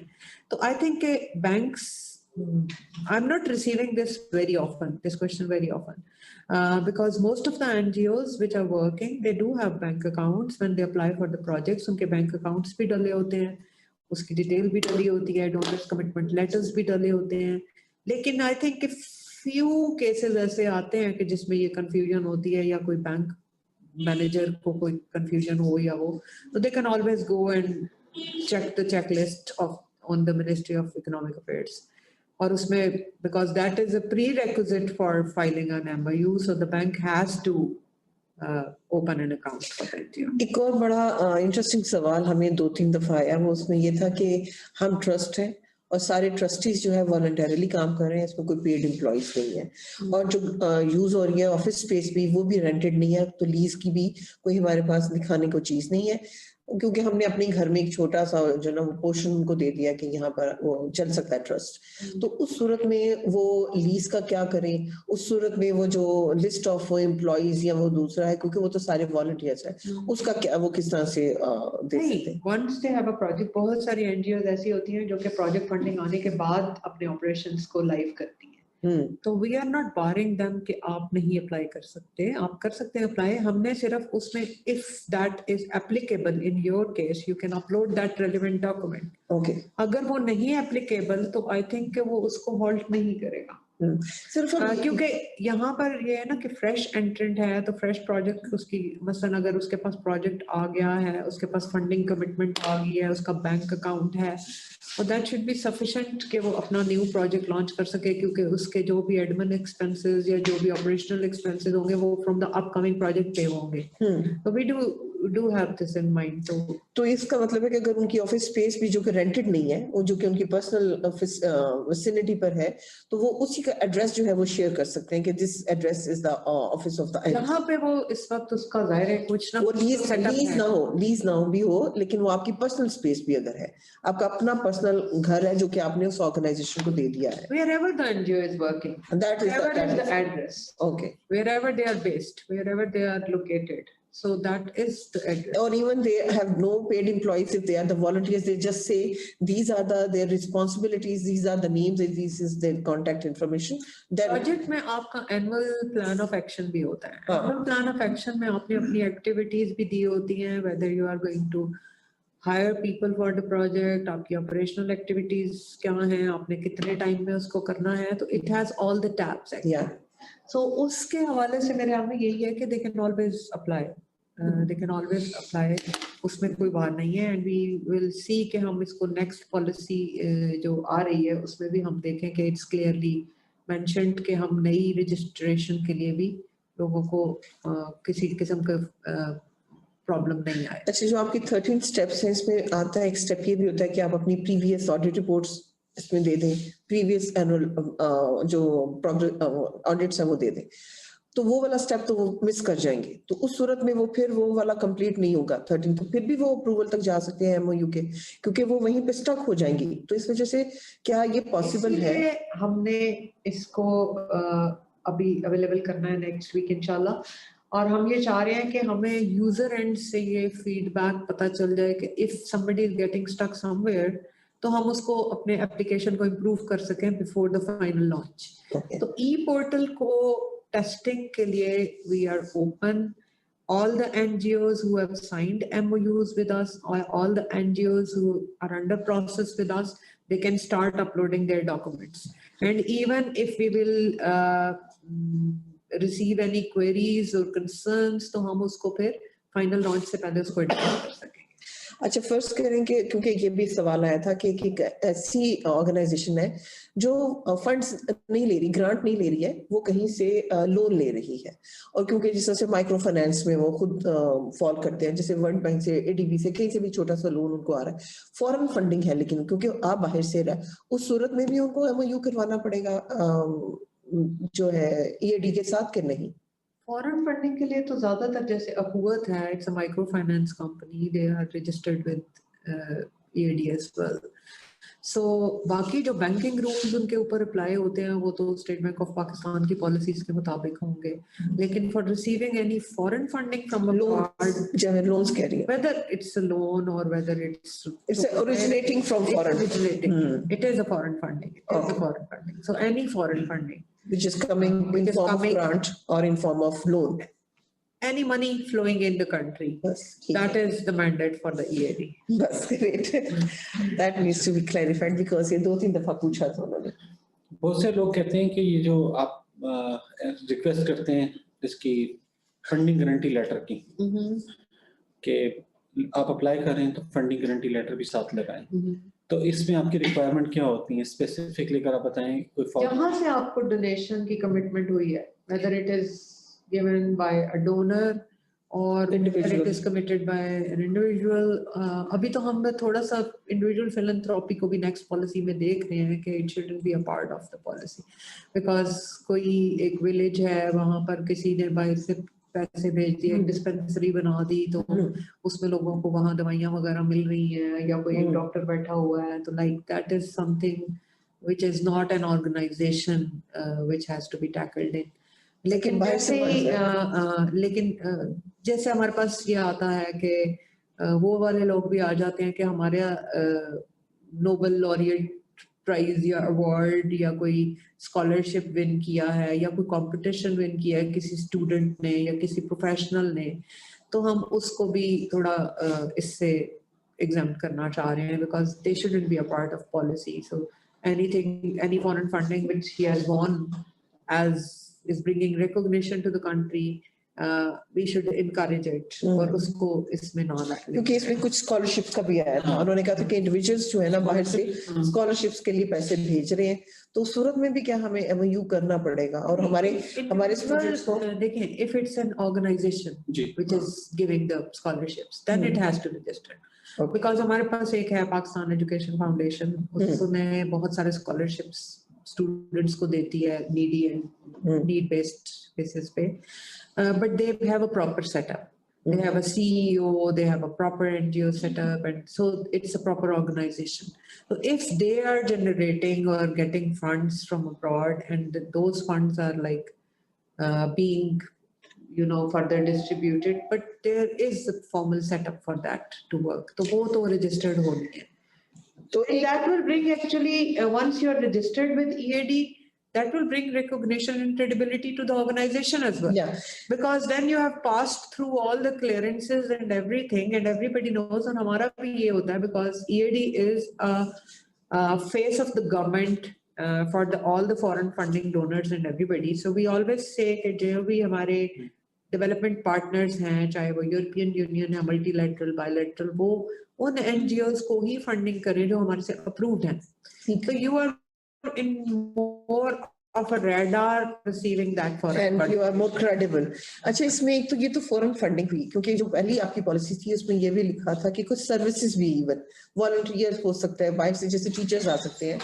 तो I think banks, I'm not receiving this question very often, because most of the NGOs which are working, they do have bank accounts when they apply for the projects. उनके bank accounts भी डले होते हैं, उसकी detail भी डली होती है, donors commitment letters भी डले होते हैं. लेकिन I think few cases ऐसे आते हैं कि जिसमें ये confusion होती है या कोई बैंक मैनेजर को कोई confusion हो या हो, तो they can always go and check the checklist on the Ministry of Economic Affairs. और उसमें because that is a prerequisite for filing an MOU, so the bank has to open an account for that. एक और बड़ा interesting सवाल हमें 2-3 दफा आया, वो उसमें ये था कि हम ट्रस्ट हैं और सारे ट्रस्टीज जो है वॉलंटरली काम कर रहे हैं, इसमें कोई पेड एम्प्लॉइज नहीं है, और जो यूज हो रही है ऑफिस स्पेस भी वो भी रेंटेड नहीं है, तो लीज की भी कोई हमारे पास दिखाने को चीज नहीं है, क्योंकि हमने अपने घर में एक छोटा सा जो ना वो पोर्शन उनको दे दिया कि यहाँ पर वो चल सकता है ट्रस्ट. तो उस सूरत में वो लीज का क्या करें? उस सूरत में वो जो लिस्ट ऑफ एम्प्लॉइज या वो दूसरा है, क्योंकि वो तो सारे वॉलंटियर्स है, उसका क्या, वो किस तरह से दे सकते हैं? Once they have a project, बहुत सारी एनजीओ ऐसी होती हैं जो कि प्रोजेक्ट फंडिंग आने के बाद अपने ऑपरेशंस को लाइव करती हैं. तो we are not barring them कि आप नहीं अप्लाई कर सकते, आप कर सकते हैं अप्लाई. हमने सिर्फ उसमें if that is applicable in your case you can upload that relevant document. Okay, अगर वो नहीं एप्लीकेबल तो आई थिंक कि वो उसको होल्ड नहीं करेगा. सिर्फ क्योंकि यहाँ पर ये है ना कि फ्रेश एंट्रेंट है तो फ्रेश प्रोजेक्ट उसकी मसलन अगर उसके पास प्रोजेक्ट आ गया है, उसके पास फंडिंग कमिटमेंट आ गई है, उसका बैंक अकाउंट है, और दैट शुड बी सफिशिएंट कि वो अपना न्यू प्रोजेक्ट लॉन्च कर सके, क्योंकि उसके जो भी एडमिन एक्सपेंसेस या जो भी ऑपरेशनल एक्सपेंसेस होंगे वो फ्रॉम द अपकमिंग प्रोजेक्ट पे होंगे। तो we do have this in mind. तो इसका मतलब है कि अगर उनकी ऑफिस स्पेस भी जो कि रेंटेड नहीं है, वो जो कि उनकी पर्सनल विसिनिटी पर है, तो वो उसी का एड्रेस जो है वो शेयर कर सकते हैं कि this address is the office of the जहाँ पे वो इस वक्त उसका जाहिर है कुछ ना वो कुछ लीज ना हो भी हो, लेकिन वो आपकी पर्सनल स्पेस भी अगर है, आपका अपना पर्सनल घर है जो कि आपने उस ऑर्गेनाइजेशन को दे दिया है, wherever the NGO is working, that is the address, okay, wherever they are based, wherever they are located, so that is the address. or even they have no paid employees, if they are the volunteers, they just say these are their responsibilities, these are the names, and this is their contact information. Then project में आपका annual plan of action भी होता है। Annual plan of action में आपने अपनी activities भी दी होती हैं, whether you are going to hire people for the project, आपकी ऑपरेशनल एक्टिविटीज क्या हैं, आपने कितने टाइम में उसको करना है, तो it has all the tabs. yeah, सो उसके हवाले से मेरे यहाँ में यही है कि they can always apply, they can always apply, उसमें कोई बात नहीं है। एंड वी विल सी कि हम इसको नेक्स्ट पॉलिसी जो आ रही है उसमें भी हम देखें कि इट्स क्लियरली मेंशन्ड कि हम नई रजिस्ट्रेशन के लिए भी लोगों को किसी किस्म का प्रॉब्लम नहीं आए। अच्छा, जो आपकी 13 स्टेप्स हैं, इसमें आता है एक स्टेप ये भी होता है कि आप अपनी प्रीवियस ऑडिट रिपोर्ट्स इसमें दे दें, प्रीवियस एनुअल जो ऑडिट्स हैं वो दे दें, तो वो वाला स्टेप तो वो मिस कर जाएंगे, तो उस सूरत में वो फिर वो वाला कंप्लीट नहीं होगा 13, तो फिर भी वो अप्रूवल तक जा सकते हैं एमओयू के, क्योंकि वो वहीं पे स्टक हो जाएंगी। तो इस वजह से क्या ये पॉसिबल है? हमने इसको अभी अवेलेबल करना है नेक्स्ट वीक इंशाल्लाह, और हम ये चाह रहे हैं कि हमें यूजर एंड से ये फीडबैक पता चल जाए कि if somebody is getting stuck somewhere तो हम उसको अपने एप्लीकेशन को इम्प्रूव कर सकें बिफोर द फाइनल लॉन्च। तो ई पोर्टल को टेस्टिंग के लिए we are open. All the NGOs who have signed MOUs with us, or all the NGOs who are under process with us, they can start uploading their documents. And even if we will receive any queries or concerns, तो हम उसको फिर final launch से पहले उसको address कर सकेंगे। अच्छा, फर्स्ट करेंगे, क्योंकि ये भी सवाल आया था कि एक ऐसी ऑर्गेनाइजेशन है जो फंड्स नहीं ले रही, ग्रांट नहीं ले रही है, वो कहीं से लोन ले रही है, और क्योंकि जिस तरह से माइक्रो फाइनेंस में वो खुद फॉल करते हैं, जैसे वर्ल्ड बैंक से, एडीबी से, कहीं से भी छोटा सा लोन उनको आ रहा है, फॉरेन फंडिंग है, लेकिन क्योंकि आप बाहर से रहा, उस सूरत में भी उनको एमओयू करवाना पड़ेगा जो है ईएडी के साथ, कि नहीं? फॉरेन फंडिंग के लिए तो ज्यादातर जैसे अकूवत है, it's a micro finance company, they are registered with EAD as well. So बाकी जो बैंकिंग रूल्स उनके ऊपर अप्लाई होते हैं वो तो स्टेट बैंक ऑफ पाकिस्तान की पॉलिसीज के मुताबिक होंगे, लेकिन for receiving any foreign funding from a card, जब लोन्स कह रही है, whether it's a loan or whether it's originating from foreign, it is a foreign funding. It is a foreign funding. So any foreign funding which is coming in form of grant or in form of loan, any money flowing in the country, that is the mandate for the EAD. That's great. That needs to be clarified because ये 2-3 दफा पूछा था उन्होंने। बहुत से लोग कहते हैं कि ये जो आप रिक्वेस्ट करते हैं इसकी फंडिंग गारंटी लेटर की, कि आप अप्लाई करें तो फंडिंग गारंटी लेटर भी साथ लगाएं, तो इसमें आपकी रिक्वायरमेंट क्या होती है स्पेसिफिकली, अगर आप बताएं कोई जहाँ से आपको डोनेशन की कमिटमेंट हुई है, whether it is given by a donor or whether it is committed by an individual. अभी तो हम थोड़ा सा individual philanthropy को भी next policy में देख रहे हैं कि it shouldn't be a part of the policy, because कोई एक village है, वहाँ पर किसी ने बाहर से पैसे भेज दिए, डिस्पेंसरी बना दी, तो उसमें लोगों को वहाँ दवाइयाँ वगैरह मिल रही हैं, या कोई एक डॉक्टर बैठा हुआ है, तो like that is something which is not an organization which has to be tackled in. लेकिन जैसे हमारे पास ये आता है कि वो वाले लोग भी आ जाते हैं कि हमारे नोबेल लॉरिएट प्राइज या अवार्ड या कोई स्कॉलरशिप विन किया है या कोई कंपटीशन विन किया है किसी स्टूडेंट ने या किसी प्रोफेशनल ने, तो हम उसको भी थोड़ा इससे एग्जाम्प्ट करना चाह रहे हैं, because they shouldn't be a part of policy. So any foreign funding which he has won as is bringing recognition to the country, we should encourage it और उसको इसमें ना लाए. क्योंकि इसमें कुछ स्कॉलरशिप का भी आया था, उन्होंने कहा था कि इंडिविजुअल्स जो है ना बाहर से स्कॉलरशिप्स के लिए पैसे भेज रहे हैं, तो उस सूरत में भी क्या हमें MOU करना पड़ेगा और हमारे स्टूडेंट्स को देखें, if it's an organization which is giving the scholarships, then it has to register. Because हमारे पास एक है पाकिस्तान एजुकेशन फाउंडेशन, उसमें बहुत सारे scholarships स्टूडेंट्स को देती है needy and need based basis पे, but they have a proper setup. They have a CEO, they have a proper NGO setup, and so it's a proper organization. So if they are generating or getting funds from abroad and those funds are like being, you know, further distributed, but there is a formal setup for that to work. तो वो तो registered होनी है. So that will bring actually, once you are registered with EAD, that will bring recognition and credibility to the organization as well. Yeah. Because then you have passed through all the clearances and everything, and everybody knows. And हमारा भी ये होता है because EAD is a face of the government for all the foreign funding donors and everybody. So we always say कि जो भी हमारे development partners हैं, चाहे वो European Union है, multilateral, bilateral, वो उन NGOs को ही funding करें जो हमारे से approved हैं. So you are in more of a radar receiving that foreign and funding. you are more credible. अच्छा, इसमें एक तो ये तो foreign funding हुई, क्योंकि जो पहली आपकी पॉलिसी थी उसमें ये भी लिखा था कि कुछ सर्विसेज भी इवन वॉलंटियर्स हो सकता है बाहर से, जैसे टीचर्स आ सकते हैं,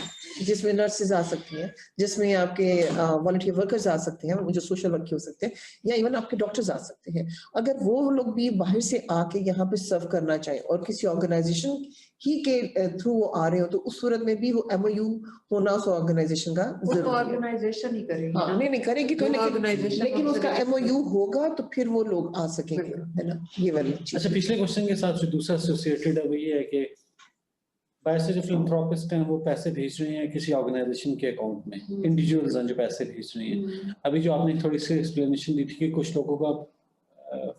जिसमें नर्सेज आ सकती हैं, जिसमें आपके वॉलंटियर वर्कर्स आ सकते हैं, जो सोशल वर्क हो सकते हैं, या इवन आपके डॉक्टर्स आ सकते हैं. अगर वो लोग भी बाहर से आके यहाँ पे सर्व करना चाहें और किसी ऑर्गेनाइजेशन ही के थ्रू वो आ रहे हो, तो उस सूरत में भी वो MOU होना उस ऑर्गेनाइजेशन का जरूरी है. ऑर्गेनाइजेशन ही करेगी. हाँ, नहीं करेगी तो, लेकिन उसका MOU होगा तो फिर वो लोग आ सकेंगे, है ना, ये वाली चीज. अच्छा, पिछले क्वेश्चन के साथ जो दूसरा एसोसिएटेड है वो ये है कि बाहर से जो फिलैंथ्रोपिस्ट हैं वो पैसे भेज रहे हैं किसी ऑर्गेनाइजेशन के अकाउंट में, इंडिविजुअल्स हैं जो पैसे भेज रहे हैं. अभी जो आपने थोड़ी सी एक्सप्लेनेशन दी थी कि कुछ लोगों का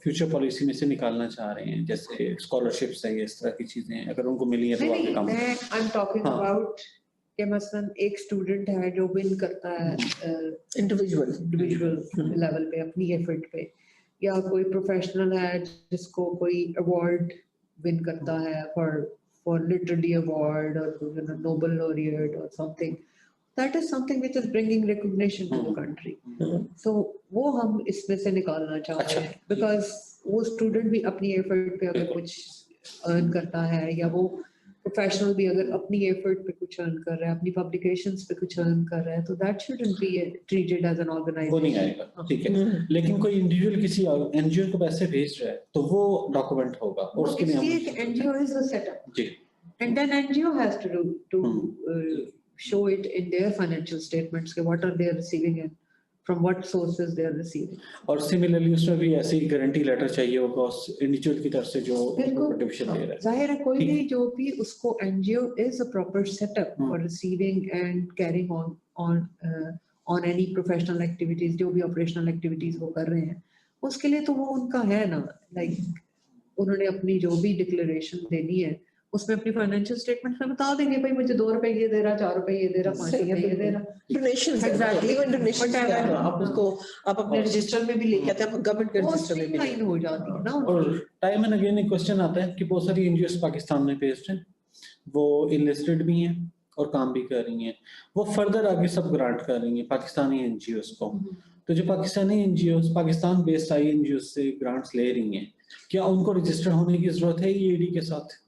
फ्यूचर पॉलिसी में से निकालना चाह रहे हैं, जैसे स्कॉलरशिप्स है, इस तरह की चीजें अगर उनको मिली है तो आपके काम. आई एम टॉकिंग अबाउट कि मसलन एक स्टूडेंट है जो विन करता है इंडिविजुअल लेवल पे अपनी एफर्ट पे, या कोई प्रोफेशनल है जिसको कोई अवार्ड विन करता है फॉर लिटरेरी अवार्ड और नोबेल लॉरिएट और something. That is something which is bringing recognition to the country. So वो हम इसमें से निकालना चाहते हैं, because वो स्टूडेंट भी अपनी एफर्ट पे अगर कुछ अर्न करता है, या वो प्रोफेशनल भी अगर अपनी एफर्ट पे कुछ अर्न कर रहा है, अपनी पब्लिकेशंस पे कुछ अर्न कर रहा है, तो that shouldn't be treated as an organization. वो नहीं आएगा, ठीक है. लेकिन कोई इंडिविजुअल किसी NGO को पैसे भेज रहा है तो वो डॉक्यूमेंट होगा और उसके लिए हम NGO is the setup. जी. And then NGO has to show it in their financial statements कि what are they receiving and from what sources they are receiving. और सिमिलरली उसमें भी ऐसी गारंटी लेटर चाहिए होगा उस इंडिविजुअल की तरफ से जो कंट्रीब्यूशन दे रहा है. जाहिर है कोई भी जो भी उसको NGO is a proper setup for receiving and carrying on any professional activities, जो भी operational activities वो कर रहे हैं, उसके लिए तो वो उनका है ना, like उन्होंने अपनी जो भी डिक्लेरेशन देनी है उसमें अपनी फाइनेंशियल स्टेटमेंट में बता देंगे भाई मुझे 2 रुपए ये दे रहा, 4 रुपए ये दे रहा, 5 रुपए ये दे रहा. डोनेशंस, एग्जैक्टली, इवन डोनेशंस आप उसको आप अपने रजिस्टर में भी लेके आते हैं, गवर्नमेंट के रजिस्टर में भी लाइन हो जाती है ना. और टाइम एंड अगेन एक क्वेश्चन आता है कि बहुत सारी NGOs पाकिस्तान में बेस्ड हैं, वो इनलिस्टेड भी हैं और काम भी कर रही हैं, वो फर्दर आगे सब ग्रांट कर रही हैं पाकिस्तानी NGOs को. तो जो Pakistani NGOs Pakistan based NGOs से ग्रांट्स ले रही हैं, क्या उनको रजिस्टर होने की जरूरत है EAD के साथ?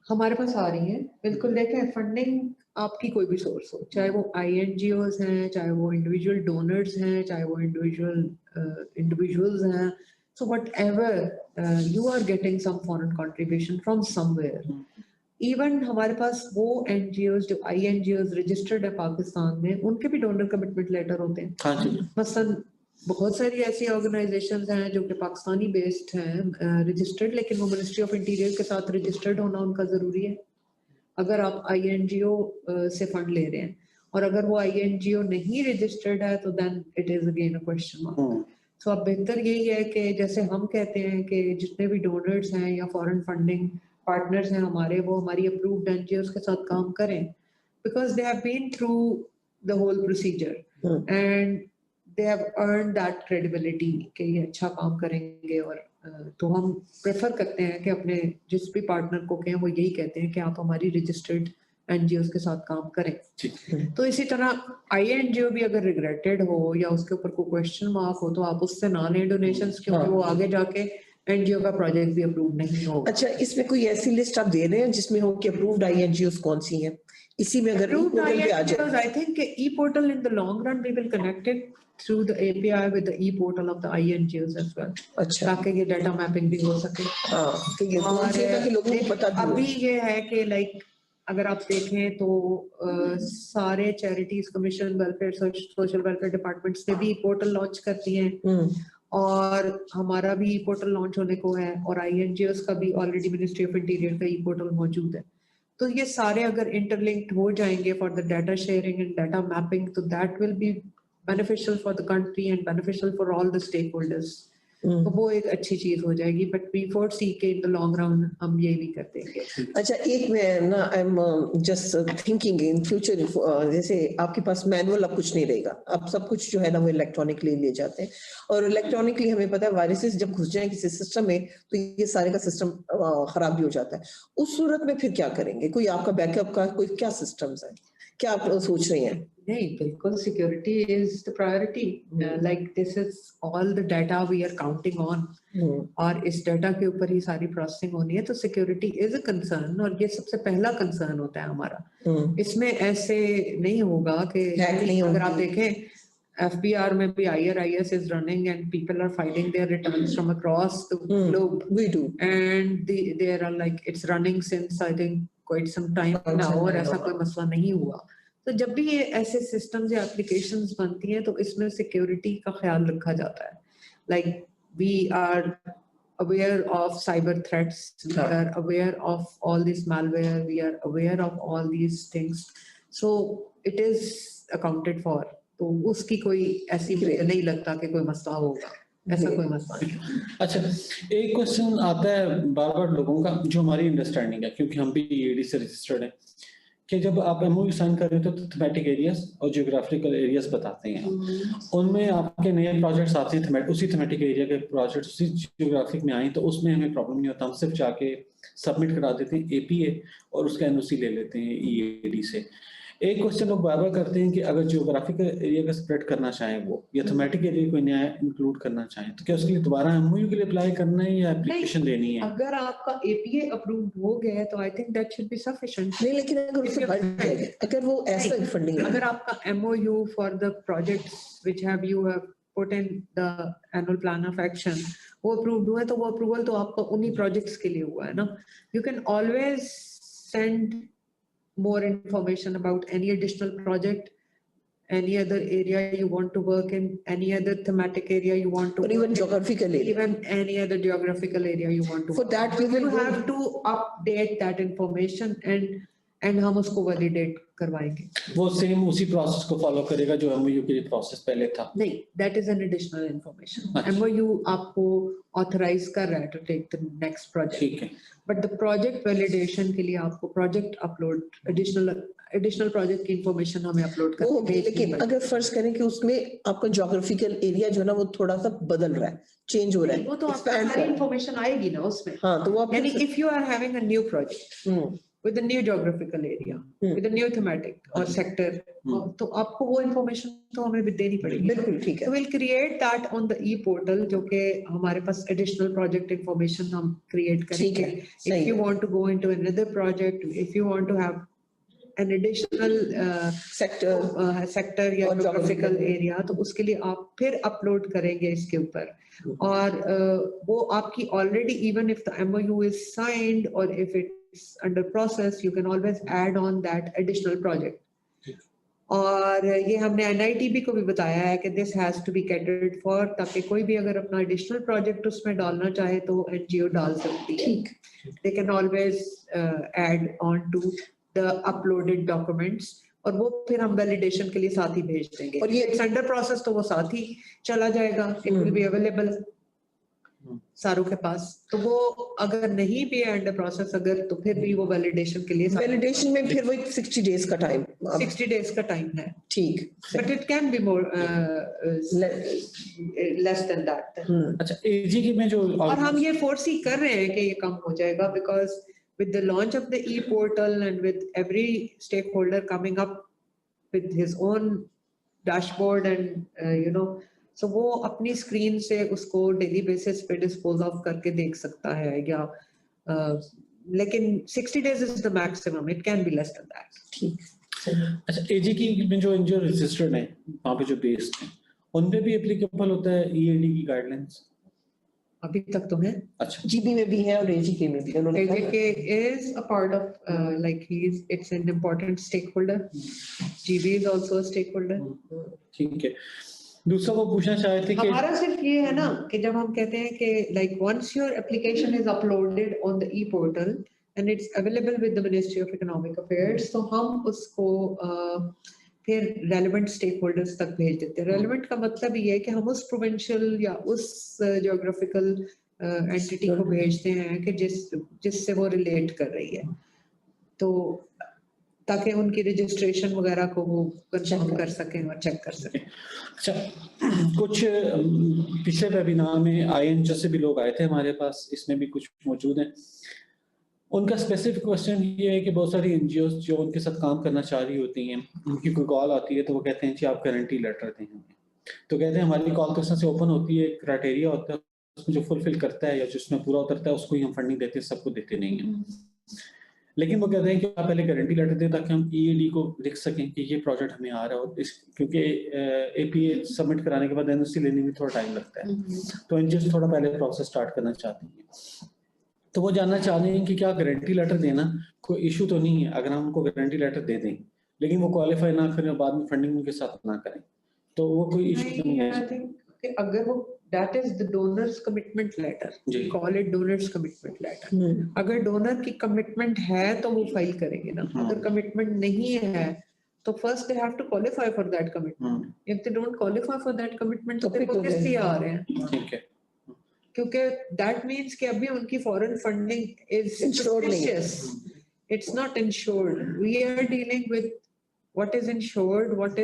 हमारे पास आ रही है, बिल्कुल. देखें, फंडिंग आपकी कोई भी सोर्स हो, चाहे वो INGOs हैं, चाहे वो इंडिविजुअल डोनर्स हैं, चाहे वो इंडिविजुअल्स हैं, so whatever you are getting some foreign contribution from somewhere. Even हमारे पास वो NGOs जो INGOs रजिस्टर्ड है पाकिस्तान में, उनके भी डोनर कमिटमेंट लेटर होते हैं. हाँ जी. मसलन बहुत सारी ऐसी ऑर्गेनाइजेशंस हैं जो कि पाकिस्तानी बेस्ड हैं रजिस्टर्ड, लेकिन वो मिनिस्ट्री ऑफ इंटीरियर के साथ रजिस्टर्ड होना उनका जरूरी है अगर आप INGO से फंड ले रहे हैं. और अगर वो INGO नहीं रजिस्टर्ड है तो then it is again a question mark. So अब बेहतर यही है कि जैसे हम कहते हैं कि जितने भी डोनर्स हैं या फॉरेन फंडिंग पार्टनर्स हैं हमारे, वो हमारी अप्रूव्ड NGOs के साथ काम करें, because they have been through the whole procedure and they have earned that credibility कि ये अच्छा काम करेंगे और तो हम प्रेफर करते हैं कि अपने जिस भी पार्टनर को कहें वो यही कहते हैं कि आप हमारी रजिस्टर्ड एनजीओ के साथ काम करें। तो इसी तरह आईएनजीओ भी अगर रिग्रेटेड हो या उसके ऊपर कोई क्वेश्चन मार्क हो तो आप उससे ना लें डोनेशंस, क्योंकि वो आगे जाके एनजीओ का प्रोजेक्ट भी अप्रूव नहीं होगा। अच्छा, इसमें कोई ऐसी लिस्ट आप दे रहे हैं जिसमें हो कि अप्रूव्ड आईएनजीओस कौन सी हैं? इसी में अगर ई-पोर्टल पे आ जाए, I think e-portal in the long run we will connect it through the API with the e-portal of the INGOs as well. अच्छा, ताकि ये डाटा मैपिंग भी हो सके। हाँ, कि ये कौन सी है ताकि लोगों को पता भी हो। अभी ये है कि लाइक अगर आप देखें तो सारे charities commission welfare social welfare departments ने भी पोर्टल लॉन्च कर दिए हैं और हमारा भी ई पोर्टल लॉन्च होने को है और आईएनजीओस का भी ऑलरेडी मिनिस्ट्री ऑफ इंटीरियर का ई पोर्टल मौजूद है। तो ये सारे अगर इंटरलिंक्ड हो जाएंगे for the data sharing and data mapping तो that will be beneficial for the country and beneficial for all the stakeholders. तो वो एक अच्छी चीज हो जाएगी, बट we foresee के in the long run हम ये भी कर देंगे। अच्छा, एक मैं ना I'm just thinking in future, जैसे आपके पास मैनुअल अब कुछ नहीं रहेगा, अब सब कुछ जो है ना वो इलेक्ट्रॉनिकली ले जाते हैं और इलेक्ट्रॉनिकली हमें पता है वायरसेस जब घुस जाए किसी सिस्टम में तो ये सारे का सिस्टम खराब भी हो जाता है। उस सूरत में फिर क्या करेंगे? कोई आपका बैकअप का कोई क्या सिस्टम्स है, क्या आप सोच रही हैं? नहीं, बिल्कुल security is the priority. Like this is all the data we are counting on और इस डाटा के ऊपर ही सारी प्रोसेसिंग होनी है, तो सिक्योरिटी इज अ कंसर्न और ये सबसे पहला कंसर्न होता है हमारा। इसमें ऐसे नहीं होगा कि अगर आप देखें FBR में भी IRIS is running and people are filing their returns from across the globe. We do. And there are like it's running since I think quite some time now और ऐसा कोई मसला नहीं हुआ। तो जब भी ये ऐसे सिस्टम्स या एप्लीकेशंस बनती हैं तो इसमें सिक्योरिटी का ख्याल रखा जाता है। Like we are aware of cyber threats, we are aware of all this malware, we are aware of all these things, so it is accounted for. तो उसकी कोई ऐसी नहीं लगता कि कोई मसला होगा, ऐसा कोई मसला नहीं। अच्छा, एक क्वेश्चन आता है बार बार लोगों का जो हमारी अंडरस्टैंडिंग है, क्योंकि हम भी EAD से रजिस्टर्ड हैं, कि जब आप MOU साइन कर रहे हो तो थीमेटिक एरियाज और जियोग्राफिकल एरियाज बताते हैं, उनमें आपके नए प्रोजेक्ट्स आते हैं उसी थीमेटिक एरिया के प्रोजेक्ट्स उसी जियोग्राफिक में आए तो उसमें हमें प्रॉब्लम नहीं होता, हम सिर्फ जाके सबमिट करा देते हैं APA और उसका NOC ले लेते हैं EAD से। एक क्वेश्चन लोग बार बार करते हैं कि अगर जियोग्राफिकल एरिया का स्प्रेड करना चाहें वो या थीमेटिक एरिया को नया इंक्लूड करना चाहें तो क्या उसके लिए दोबारा MOU के लिए अप्लाई करना है या एप्लीकेशन देनी है? अगर आपका APA अप्रूव्ड हो गया है तो I think that should be sufficient. नहीं, लेकिन अगर वो ऐसा फंडिंग अगर आपका MOU for the projects which have you have put in the annual plan of action वो अप्रूव्ड हुआ है तो वो अप्रूवल तो आपका उन्हीं प्रोजेक्ट्स के लिए हुआ है ना। You can always send more information about any additional project, any other area you want to work in, any other thematic area you want to or even geographical area, even any other geographical area you want to for that we will have to update that information and हम उसको validate करवाएंगे। वो same उसी process को follow करेगा जो MOU के लिए प्रोसेस पहले था? नहीं, that is an additional information. MOU आपको ऑथराइज कर रहा है to take the next project, ठीक है, but the project validation के लिए आपको project upload additional project की information हमें अपलोड करनी है। लेकिन अगर फर्ज करें कि उसमें आपका ज्योग्राफिकल एरिया जो है ना वो थोड़ा सा बदल रहा है, चेंज हो रहा है, वो तो आपको सारी information आएगी ना उसमें। हाँ, तो वो आप यानी if you are having a new project with a new geographical area, with a new thematic or sector, तो आपको वो information तो हमें भी देनी पड़ेगी। बिल्कुल ठीक है। So we'll create that on the e-portal जो कि हमारे पास additional project information हम create करेंगे। If you want to go into another project, if you want to have an additional sector या geographical area, तो उसके लिए आप फिर upload करेंगे इसके ऊपर और वो आपकी already even if the MOU is signed or if it's under process, you can always add on that additional project. और ये हमने NITB को भी बताया है कि this has to be catered for, ताकि कोई भी अगर अपना additional project उसमें डालना चाहे तो NGO डाल सकती है। They can always add on to the uploaded documents और वो फिर हम validation के लिए साथ ही भेज देंगे। और ये under process तो वो साथ ही चला जाएगा, it will be available. सारों के पास, तो वो अगर नहीं भी है अंडर प्रोसेस अगर, तो फिर भी वो वैलिडेशन के लिए वैलिडेशन में फिर वही 60 डेज का टाइम, 60 डेज का टाइम है, ठीक, but it can be more less than that. अच्छा, एजी की में जो और हम ये फोर्सी कर रहे हैं कि ये कम हो जाएगा, because with the launch of the e-portal and with every stakeholder coming up with his own dashboard and so वो अपनी स्क्रीन से उसको डेली बेसिस पे डिस्पोज ऑफ करके देख सकता है, या लेकिन 60 days is the maximum, it can be less than that। ठीक। अच्छा, एजी की में जो एनजीओ रजिस्टर्ड है वहाँ पे जो बेस्ड है, उनपे भी एप्लीकेबल होता है ईएडी की गाइडलाइंस? अभी तक तो है। अच्छा, जीबी में भी है और एजीके में भी, उन्होंने AJK is a part of like it's an important stakeholder, GB is also a stakeholder। ठीक है। दूसरा वो पूछना चाह रहे थे कि हमारा सिर्फ ये है ना कि जब हम कहते हैं कि like once your application is uploaded on the e-portal and it's available with the Ministry of Economic Affairs, तो हम उसको फिर relevant stakeholders तक भेज देते हैं। relevant का मतलब ये है कि हम उस provincial या उस geographical entity को भेजते हैं कि जिससे वो relate कर रही है, तो ताकि उनकी रजिस्ट्रेशन वगैरह को वो कंफर्म कर सकें और चेक कर सकें। अच्छा, कुछ पिछले वेबिनार में आईएनजीओ से भी लोग आए थे हमारे पास, इसमें भी कुछ मौजूद हैं। उनका स्पेसिफिक क्वेश्चन ये है कि बहुत सारी एनजीओ जो उनके साथ काम करना चाह रही होती हैं, उनकी कोई कॉल आती है तो वो कहते हैं जी आप गारंटी लेटर दें हमें, तो कहते हैं हमारी कॉल तो से ओपन होती है, क्राइटेरिया होता है, उसमें जो फुलफिल करता है या जिसमें पूरा उतरता है उसको ही हम फंडिंग देते हैं, सबको देते नहीं है। लेकिन वो कहते हैं कि आप पहले गारंटी लेटर दें ताकि हम ईएडी को लिख सकें कि ये प्रोजेक्ट हमें आ रहा है, और क्योंकि एपीए सबमिट कराने के बाद एनओसी लेने में थोड़ा टाइम लगता है, तो एनजीओ थोड़ा पहले प्रोसेस स्टार्ट करना चाहती हैं। तो वो जानना चाह रहे हैं कि क्या गारंटी लेटर देना कोई इशू तो नहीं है अगर हम उनको गारंटी लेटर दे दें, लेकिन वो क्वालिफाई ना करें और बाद में फंडिंग उनके साथ ना करें, तो वो कोई इशू तो नहीं है? I think कि अगर वो that is the donor's commitment letter, जी। call it donor's commitment letter। अगर डोनर की कमिटमेंट है तो वो फाइल करेंगे ना, अगर कमिटमेंट नहीं है तो first they have to qualify for that commitment. If they don't qualify for that commitment तो फिर वो किससे आ रहे हैं? ठीक है, क्योंकि दैट मींस कि अभी उनकी foreign funding is suspicious, it's not insured. We are dealing with what is insured, what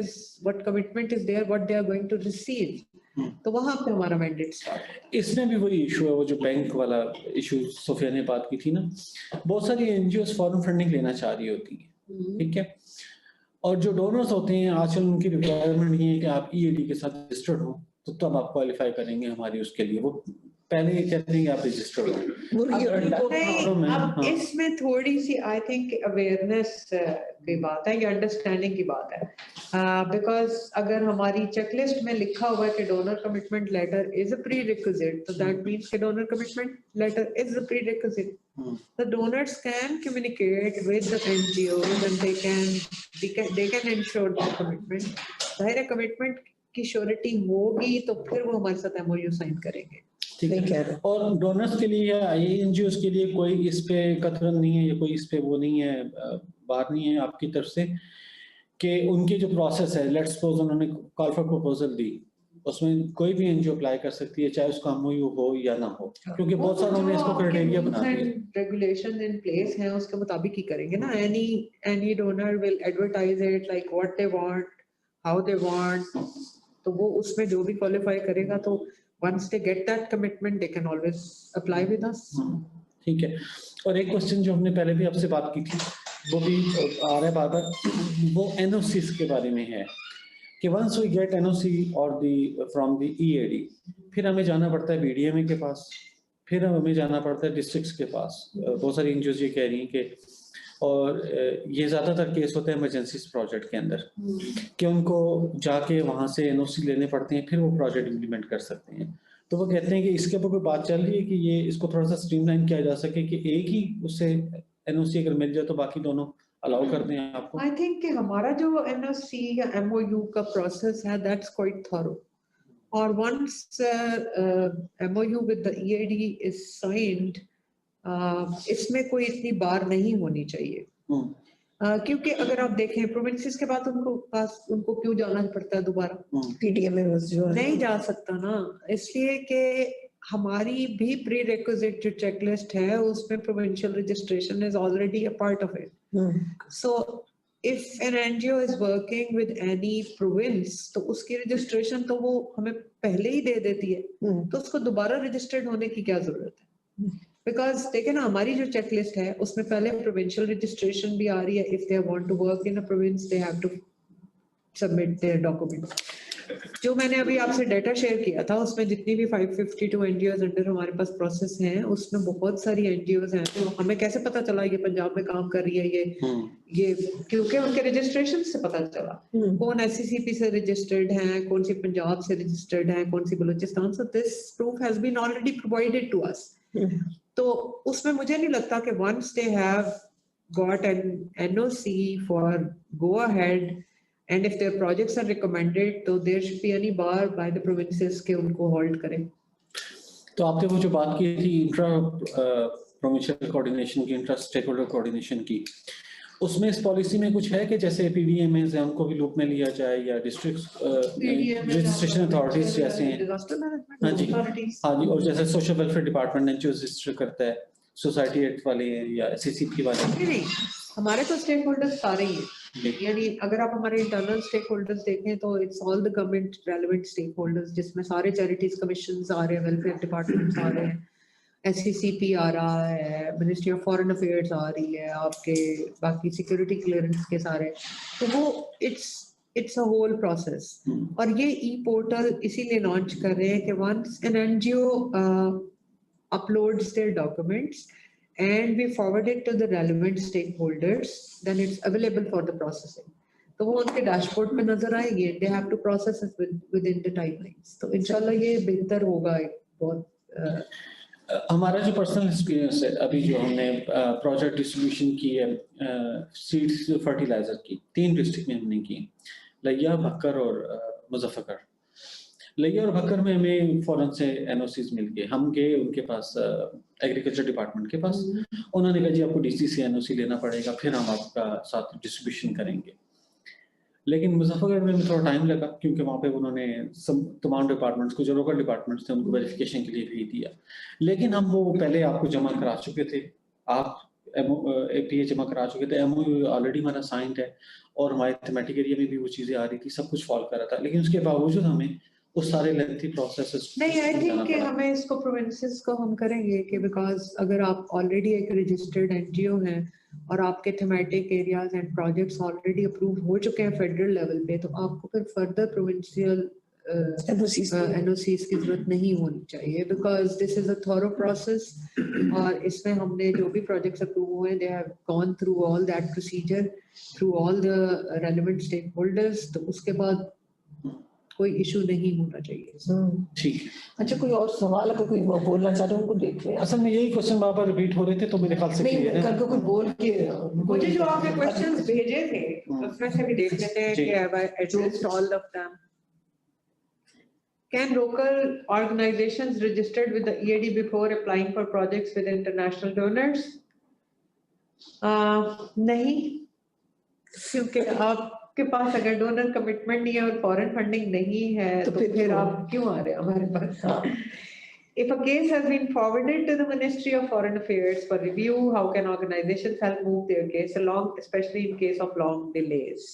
commitment is there, what they are going to receive, तो वहां पे हमारा मैंडेट स्टार्ट है। इसमें भी वही इशू है, वो जो बैंक वाला इशू सोफिया ने बात की थी ना, बहुत सारी एनजीओस फॉरेन फंडिंग लेना चाह रही होती है, ठीक है, और जो डोनर्स होते हैं आजकल उनकी रिक्वायरमेंट ये है कि आप ईएडी के साथ रजिस्टर्ड हो तो तब आप क्वालिफाई करेंगे हमारी उसके लिए, वो पहले ये कहते हैं कि आप रजिस्टर्ड हो। अब इसमें थोड़ी सी आई थिंक अवेयरनेस की बात है या अंडरस्टैंडिंग की बात है, बिकॉज अगर हमारी चेकलिस्ट में लिखा हुआ है कि donor commitment letter is a prerequisite, तो दैट मीन्स कि donor commitment letter is a prerequisite. The donors can communicate with the NGOs and they can ensure their commitment। जाहिर है कमिटमेंट की श्योरिटी होगी तो फिर वो हमारे साथ एमओयू साइन करेंगे। ठीक है, और डोनर्स के लिए या एनजीओस के लिए कोई इस पे कतरन नहीं है या कोई इस पे वो नहीं है, बात नहीं है आपकी तरफ से कि उनकी जो प्रोसेस है, लेट्स सपोज उन्होंने कॉल फॉर प्रपोजल दी, उसमें कोई भी एनजीओ अप्लाई कर सकती है चाहे उसका एमओयू हो या ना हो, क्योंकि बहुत सारे उन्होंने इसको क्राइटेरिया बना दिए, रेगुलेशन इन प्लेस हैं उसके मुताबिक ही करेंगे ना। Any donor will advertise it like what they want, how they want, तो वो उसमें जो भी क्वालिफाई करेगा तो once they get that commitment they can always apply with us। ठीक है, और एक क्वेश्चन जो हमने पहले भी आपसे बात की थी वो भी आ रहा है बार बार, वो एनओसीज के बारे में है कि once we get NOC or from the EAD, फिर हमें जाना पड़ता है BDMA के पास, फिर हमें जाना पड़ता है डिस्ट्रिक्ट्स के पास। बहुत सारी एनजीओ ये कह रही हैं कि, और ये ज्यादातर केस होते हैं इमरजेंसी प्रोजेक्ट के अंदर कि उनको जाके वहां से एनओसी लेने पड़ते हैं, फिर वो प्रोजेक्ट इम्प्लीमेंट कर सकते हैं। तो वो कहते हैं कि इसके ऊपर कोई बात चल रही है कि ये इसको थोड़ा सा स्ट्रीमलाइन किया जा सके कि एक ही उससे एनओसी अगर मिल जाए तो बाकी दोनों अलाउ कर दें आपको। आई थिंक कि हमारा जो एनओसी या एमओयू का प्रोसेस है दैट्स क्वाइट थॉरो, और once MOU with the EAD is signed, इसमें कोई इतनी बार नहीं होनी चाहिए, क्योंकि अगर आप देखें प्रोविंसेस के बाद उनको क्यों जाना पड़ता है दोबारा? पीडीएम में जो नहीं जा सकता ना, इसलिए कि हमारी भी प्री रिक्विजिट जो चेकलिस्ट है उसमें provincial registration is already a part of it. So if an NGO is working with any province तो उसकी रजिस्ट्रेशन तो वो हमें पहले ही दे देती है, तो उसको दोबारा रजिस्टर्ड होने की क्या जरूरत है? बिकॉज देखिए ना, हमारी जो चेकलिस्ट है उसमें पहले प्रोविंशियल रजिस्ट्रेशन भी आ रही है. If they want to work in a province they have to submit their documents. जो मैंने अभी आपसे डाटा शेयर किया था उसमें जितनी भी 552 NGOs अंडर हमारे पास प्रोसेस हैं उसमें बहुत सारी NGOs हैं. तो हमें कैसे पता चला ये पंजाब में काम कर रही है, ये क्योंकि उनके रजिस्ट्रेशन से पता चला कौन SCCP से रजिस्टर्ड है, कौन सी पंजाब से रजिस्टर्ड है, कौन सी Balochistan. So this proof has been already provided to us. तो उसमें मुझे नहीं लगता कि once they have got an NOC for go ahead and if their projects are recommended तो there should be any bar by the provinces के उनको hold करें. तो आपने वो जो बात की थी इंट्रा प्रोविंशियल कोऑर्डिनेशन की, इंट्रा स्टेकहोल्डर कोऑर्डिनेशन की, उसमें इस पॉलिसी में कुछ है कि जैसे PVMAs हैं उनको भी लूप में लिया जाए या डिस्ट्रिक्ट रजिस्ट्रेशन अथॉरिटीज जैसे हैं? हाँ जी, हाँ जी. और जैसे सोशल वेलफेयर डिपार्टमेंट ने जो रजिस्टर करता है, सोसाइटी एक्ट वाले या SCCP वाले? नहीं, हमारे तो स्टेक होल्डर्स सारे ही हैं. यानी अगर आप हमारे इंटरनल स्टेक होल्डर्स देखें तो it's all the government relevant stakeholders, जिसमें सारे चैरिटीज कमीशंस आ रहे हैं, वेलफेयर डिपार्टमेंट्स आ रहे हैं, SCCP आ रहा है, मिनिस्ट्री ऑफ फॉरेन अफेयर्स आ रही है, आपके बाकी सिक्योरिटी क्लियरेंस के सारे. तो वो इट्स अ होल प्रोसेस. और ये e-पोर्टल इसीलिए लॉन्च कर रहे हैं कि once an NGO uploads their documents and we forward it to the relevant stakeholders, then it's available for the processing. तो वो उनके डैशबोर्ड पे नजर आएगी. They have to process it within the timelines. तो इंशाल्लाह ये बेहतर होगा. बहुत हमारा जो पर्सनल एक्सपीरियंस है, अभी जो हमने प्रोजेक्ट डिस्ट्रीब्यूशन की है सीड्स फर्टिलाइजर की 3 डिस्ट्रिक्ट में हमने की, लिया, भक्कर और मुजफ्फरगढ़. लिया और भक्कर में हमें फौरन से NOCs मिल गए. हम गए उनके पास एग्रीकल्चर डिपार्टमेंट के पास, उन्होंने कहा जी आपको DC से NOC लेना पड़ेगा, फिर हम आपका साथ डिस्ट्रीब्यूशन करेंगे. लेकिन मुजफ्फरगढ़ में थोड़ा टाइम लगा क्योंकि वहाँ पे उन्होंने तमाम डिपार्टमेंट्स को, जो लोकल डिपार्टमेंट्स थे, उनको वेरिफिकेशन के लिए भेज दिया. लेकिन हम वो पहले आपको जमा करा चुके थे, आप APA जमा करा चुके थे, MOU ऑलरेडी हमारा साइंड है और हमारे थीमेटिक एरिया में भी वो चीज़ें आ रही थी, सब कुछ फॉलो कर रहा था. लेकिन उसके बावजूद हमें वो सारे लेंथी प्रोसेसेस नहीं, आई थिंक कि हमें इसको प्रोविंसेस को हम करेंगे कि बिकॉज अगर आप ऑलरेडी एक रजिस्टर्ड NGO हैं और आपके thematic areas and projects already approve हो चुके हैं फेडरल लेवल पे, तो आपको फिर फर्दर प्रोविंशियल NOCs की जरूरत नहीं होनी चाहिए. Because this is a thorough process और इसमें हमने जो भी प्रोजेक्ट्स अप्रूव हुए हैं they have gone through all that procedure through all the relevant stakeholders. तो उसके बाद कोई इशू नहीं होना चाहिए. ठीक. अच्छा, कोई और सवाल अगर कोई बोलना चाह रहे हो उनको देख लें. असल में यही क्वेश्चन बार बार रिपीट हो रहे थे तो मेरे ख्याल से नहीं, करके कोई बोल के मुझे जो आपने क्वेश्चंस भेजे थे उसमें से भी देख लेते हैं कि have I addressed all of them. Can local organizations registered with the EAD before applying for projects with international donors? नहीं, क्योंकि आपके पास अगर डोनर कमिटमेंट नहीं है और फॉरेन फंडिंग नहीं है तो फिर आप क्यों आ रहे हैं हमारे पास? If a case has been forwarded to the Ministry of Foreign Affairs for review, how can organizations help move their case along, especially in case of long delays?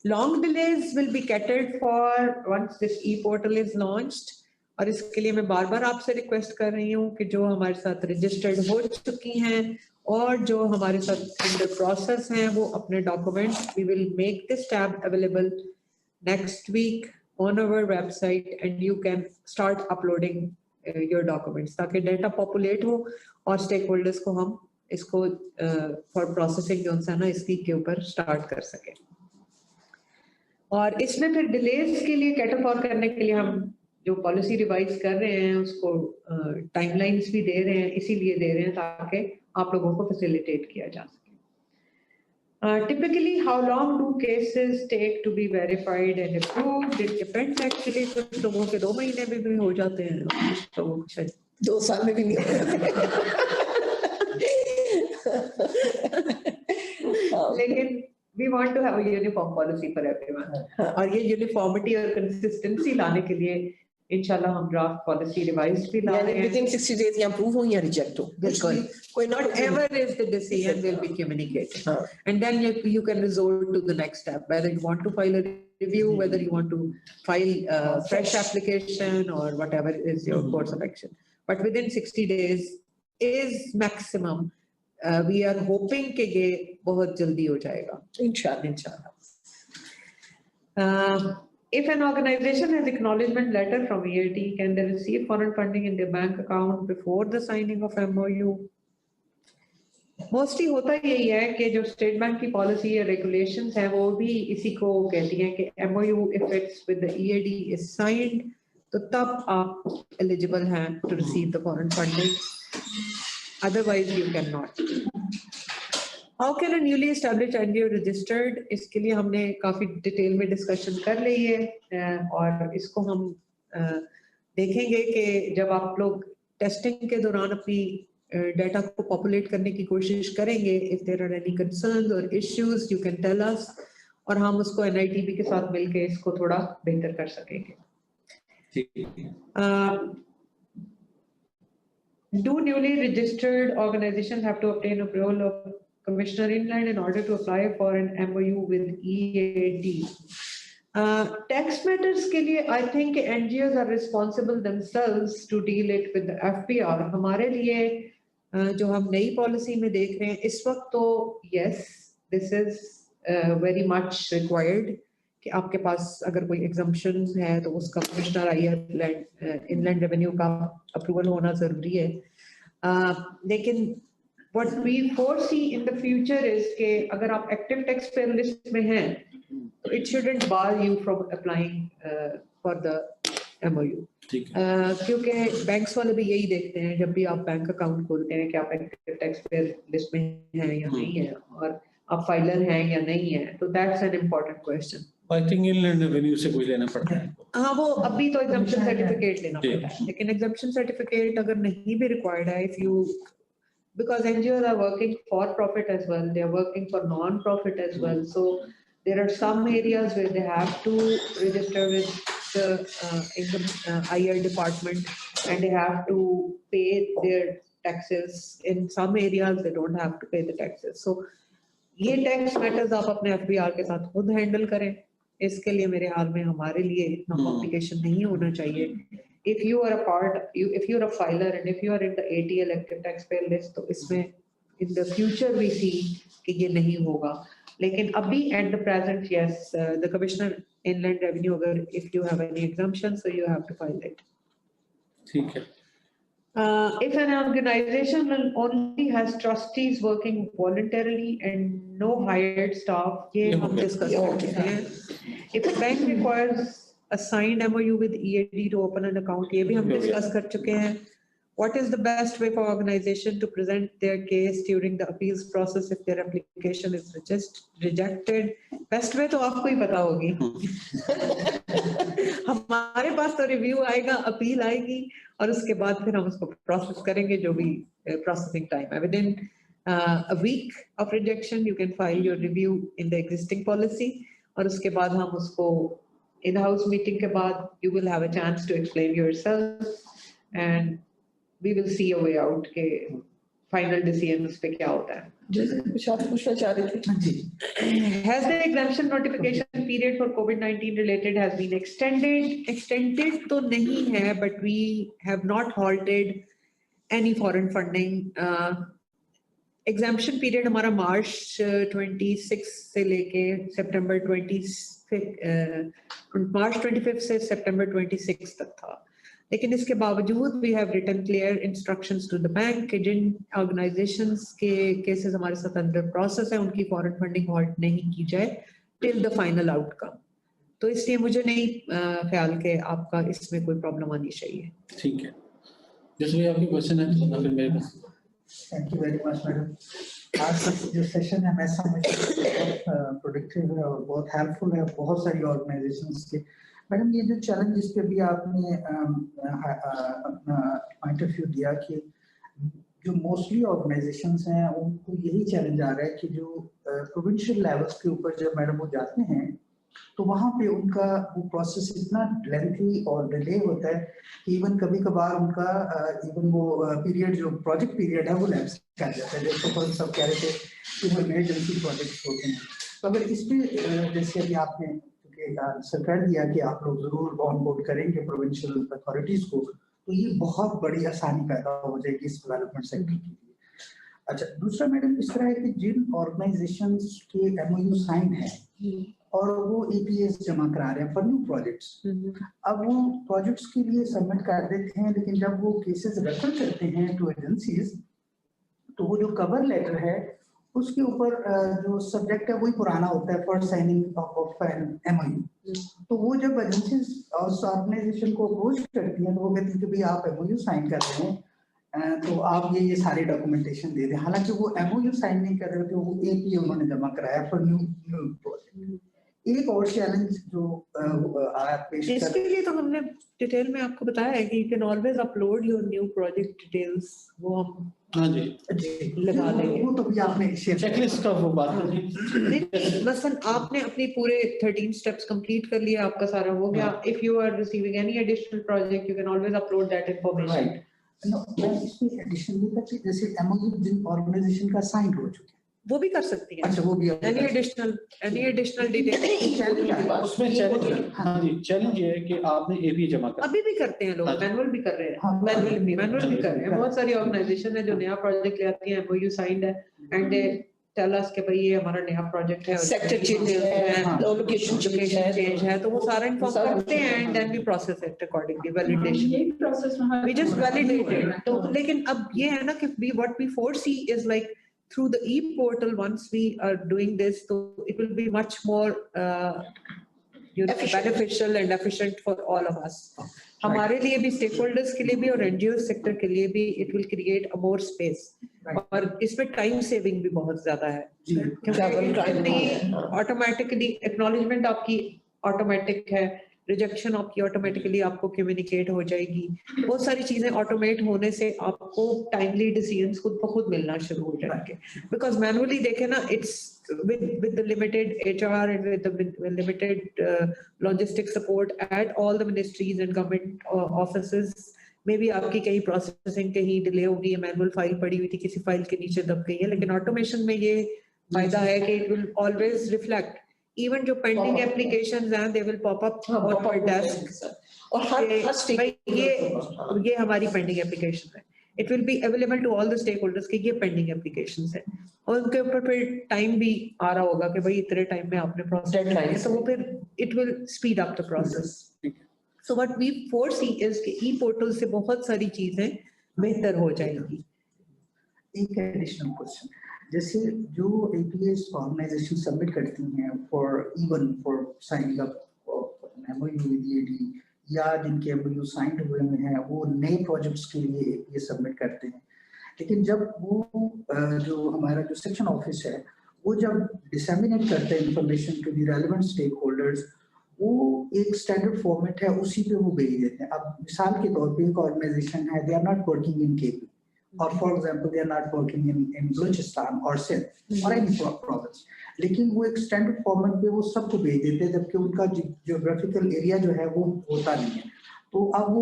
Long delays will be catered for once this e-portal is launched. और इसके लिए मैं बार बार आपसे request कर रही हूँ कि जो हमारे साथ रजिस्टर्ड हो चुकी हैं और जो हमारे साथ अंडर प्रोसेस हैं वो अपने documents, we will make this tab available next week on our website and you can start uploading your documents, ताकि डाटा पॉपुलेट हो और स्टेक होल्डर्स को हम इसको फॉर प्रोसेसिंग जो है ना इसकी के ऊपर स्टार्ट कर सकें. और इसमें फिर डिलेज के लिए कैटर करने के लिए हम जो पॉलिसी रिवाइज कर रहे हैं उसको टाइमलाइंस भी दे रहे हैं, इसीलिए दे रहे हैं ताकि आप लोगों को फैसिलिटेट किया जा सके. Typically, how long do cases take to be verified and approved? It depends actually. कुछ लोगों के 2 महीने में भी हो जाते हैं, कुछ लोगों के शायद 2 साल में भी नहीं होते. लेकिन we want to have a uniform policy for everyone. और ये यूनिफॉर्मिटी और कंसिस्टेंसी लाने के लिए इंशाल्लाह हम ड्राफ्ट पॉलिसी रिवाइज भी ला रहे हैं। within 60 days या अप्रूव हो या रिजेक्ट हो, बिल्कुल, कोई not whatever is the decision will be communicated, and then you can resort to the next step, whether you want to file a review, whether you want to file a fresh application or whatever is your course of action. But within 60 days is maximum. We are hoping कि ये बहुत जल्दी हो जाएगा इंशाल्लाह. If an organization has acknowledgement letter from EAD, can they receive foreign funding in their bank account before the signing of MOU? Mostly होता यही है कि जो स्टेट बैंक की पॉलिसी या रेगुलेशंस हैं वो भी इसी को कहती हैं कि MOU if it's with the EAD is signed, तो तब आप eligible हैं to receive the foreign funding. Otherwise you cannot. How can a newly established NGO registered? इसके लिए हमने काफी डिटेल में डिस्कशन कर ली है और इसको हम देखेंगे कि जब आप लोग टेस्टिंग के दौरान अपनी डाटा को पॉपुलेट करने की कोशिश करेंगे, if there are any concerns or issues you can tell us और हम उसको NITB के साथ मिलके इसको थोड़ा बेहतर कर सकेंगे. Do newly registered organizations have to obtain approval of Commissioner Inland in order to apply for an MOU with EAD? Tax matters के लिए I think NGOs are responsible themselves to deal it with the FPR. हमारे लिए जो हम नई policy में देख रहे हैं इस वक्त तो yes, this is very much required कि आपके पास अगर कोई exemptions है तो उसका कमिश्नर इनलैंड रेवेन्यू का अप्रूवल होना जरूरी है. लेकिन what we foresee in the future is कि अगर आप active taxpayer list में हैं तो it shouldn't bar you from applying for the MOU. क्योंकि बैंक्स वाले भी यही देखते हैं जब भी आप बैंक अकाउंट खोलते हैं कि आप एक्टिव टैक्सपेयर लिस्ट में हैं या नहीं है और आप फाइलर हैं या नहीं है, तो that's an important question. I think inland revenue से कोई लेना पड़ता है. हाँ, वो अभी तो एग्जम्पशन सर्टिफिकेट लेना पड़ता है, लेकिन एग्जम्पशन सर्टिफिकेट अगर नहीं भी रिक्वायर्ड है, if you because NGOs are working for profit as well, they are working for non-profit as well, so there are some areas where they have to register with the income IR department and they have to pay their taxes. In some areas they don't have to pay the taxes, so ये tax matters आप अपने FBR के साथ खुद handle करें. इसके लिए मेरे हाल में हमारे लिए इतना complication नहीं होना चाहिए. If you are a part, if you are a filer and if you are in the ATL active taxpayer list, तो इसमें in the future we see कि ये नहीं होगा. लेकिन अभी at the present, yes, the Commissioner Inland Revenue अगर if you have any exemption, so you have to file it. ठीक है. If an organization only has trustees working voluntarily and no hired staff, ये हम discuss कर चुके हैं. If a bank requires a signed MOU with EAD to open an account, ये भी हम discuss कर चुके हैं. What is the best way for organization to present their case during the appeals process if their application is rejected? Best way तो आपको ही पता होगी. हमारे पास तो review आएगा, appeal आएगी और उसके बाद फिर हम उसको process करेंगे जो भी processing time है. Within a week of rejection, you can file your review in the existing policy और उसके बाद हम उसको in-house meeting के बाद you will have a chance to explain yourself and we will see a way out के final decision उस पे क्या होता है. कुछ आप पूछना चाह रहे थे? Has the exemption notification period for COVID-19 related has been extended? Extended तो नहीं है, but we have not halted any foreign funding. Exemption period हमारा March 26 से लेके September 25 से September 26 तक था. लेकिन इसके बावजूद we have written clear instructions to the bank कि जिन organizations के cases हमारे साथ under process है उनकी foreign funding halt नहीं की जाए till the final outcome. तो इसलिए मुझे नहीं ख्याल कि आपका इसमें कोई प्रॉब्लम आनी चाहिए. ठीक है. जैसे आपके क्वेश्चन है तो फिर मेरे पास. Thank you very much madam. आज का जो सेशन है मैं समझता हूँ बहुत प्रोडक्टिव है और बहुत हेल्पफुल है बहुत सारी ऑर्गेनाइजेशंस के. मैडम ये जो चैलेंज जिस पे भी आपने अपना पॉइंट ऑफ व्यू दिया कि जो मोस्टली ऑर्गेनाइजेशंस हैं उनको यही चैलेंज आ रहा है कि जो प्रोविंशियल लेवल्स के ऊपर जब मैडम वो जाते हैं तो वहाँ पे उनका वो प्रोसेस इतना लेंथी और डिले होता है कि इवन कभी कभार उनका इवन वो पीरियड जो प्रोजेक्ट पीरियड है वो लैप्स कर जाता है। जैसे तो सब कह रहे थे कि वो इमरजेंसी प्रोजेक्ट होते हैं। तो अगर इस पे जैसे अभी आपने आंसर कर दिया कि आप लोग जरूर ऑन बोर्ड करेंगे प्रोविंशियल अथॉरिटीज को, तो ये बहुत बड़ी आसानी पैदा हो जाएगी इस डेवलपमेंट सेक्टर के लिए। अच्छा, दूसरा मैडम इस तरह है कि जिन ऑर्गेनाइजेशंस के एमओयू साइन है और वो एपीएस जमा करा रहे हैं फॉर न्यू प्रोजेक्ट्स, अब वो प्रोजेक्ट्स के लिए सबमिट कर देते हैं, लेकिन जब वो केसेस रेफर करते हैं टू एजेंसीज, तो वो जो कवर लेटर है उसके ऊपर जो सब्जेक्ट है वही पुराना होता है for signing of an MOU. तो वो जब एजेंसीज उस ऑर्गेनाइजेशन को अप्रोच करती हैं तो वो कहती है कि भाई आप एमओयू साइन कर रहे हैं तो आप ये सारे डॉक्यूमेंटेशन दे दें। हालांकि वो एमओयू साइन नहीं कर रहे थे, वो एपीए उन्होंने जमा कराया फॉर न्यू प्रोजेक्ट। एक और चैलेंज जो आप पेश कर, इसके लिए तो हमने डिटेल में आपको बताया है कि you can always upload your new project details, वो हम हाँ जी लगा देंगे। वो तो भी आपने चेकलिस्ट का वो बात नहीं, बस आपने अपनी पूरे 13 स्टेप्स कंप्लीट कर लिया, आपका सारा हो गया। If you are receiving any additional project you can always upload that information. Right. मैं इसमें एडिशनली था कि जैसे एमओयू जिन ऑर्गेनाइजेशन का साइन हो चुके हैं वो भी कर सकती है। अच्छा, वो भी एनी एडिशनल डिटेल उसमें चैलेंज, हाँ जी, चैलेंज ये है कि आपने एपी जमा कर, अभी भी करते हैं लोग, मैनुअल भी कर रहे हैं, मैनुअल भी कर रहे हैं। बहुत सारी ऑर्गेनाइजेशन है जो नया प्रोजेक्ट ले आती है, एमओयू साइंड है एंड दे टेल अस कि भाई ये हमारा नया प्रोजेक्ट है, सेक्टर चेंज है, लोकेशन चेंज है, तो वो सारा इन्फॉर्म करते हैं and then we process it accordingly, validation we just validate it. तो लेकिन अब ये है ना कि we what we foresee is like through the e-portal, once we are doing this, so it will be much more beneficial and efficient for all of us. हमारे लिए भी, stakeholders के लिए भी और NGO सेक्टर के लिए भी it will create a more space. और इसमें टाइम सेविंग भी बहुत ज्यादा है, क्योंकि ऑटोमेटिकली एक्नॉलेजमेंट आपकी ऑटोमेटिक है, रिजेक्शन आपकी ऑटोमेटिकली आपको कम्युनिकेट हो जाएगी। बहुत सारी चीजें ऑटोमेट होने से आपको टाइमली डिसीजंस खुद ब खुद मिलना शुरू हो जाएंगे। बिकॉज मैनुअली देखे ना, it's with the limited HR and with the limited logistic support at all the ministries and government offices, में भी आपकी कहीं प्रोसेसिंग कहीं डिले होगी, मैनुअल फाइल पड़ी हुई थी किसी फाइल के नीचे दब गई है। लेकिन ऑटोमेशन में ये फायदा है कि it will always reflect, even जो पेंडिंग एप्लीकेशंस हैं they will pop up on my desk और हर ये हमारी पेंडिंग एप्लीकेशन है। It will be available to all the stakeholders कि ये पेंडिंग एप्लीकेशंस है, और उनके ऊपर फिर टाइम भी आ रहा होगा कि भाई इतने टाइम में आपने प्रोसेस करना है, तो वो फिर it will speed up the process. So what we foresee is कि ई पोर्टल से बहुत सारी चीजें बेहतर हो जाएंगी। एक एडिशनल क्वेश्चन, जैसे जो एपीएस ऑर्गेनाइजेशन सबमिट करती हैं for signing up MOU with ED, या जिनके एमओयू साइंड हुए हैं वो नए प्रोजेक्ट्स के लिए ये सबमिट करते हैं, लेकिन जब वो जो हमारा जो सेक्शन ऑफिस है वो जब डिसेमिनेट करते हैं information to the relevant stakeholders, वो एक स्टैंडर्ड फॉर्मेट है उसी पे वो भेज देते हैं। अब मिसाल के तौर पे एक ऑर्गेनाइजेशन है, they are not working in KP, or for example they are not working in Balochistan or Sindh or any province, लेकिन वो एक स्टैंडर्ड फॉर्मेट पे वो सबको भेज देते हैं, जबकि उनका जियोग्राफिकल एरिया जो है वो होता नहीं है। तो अब वो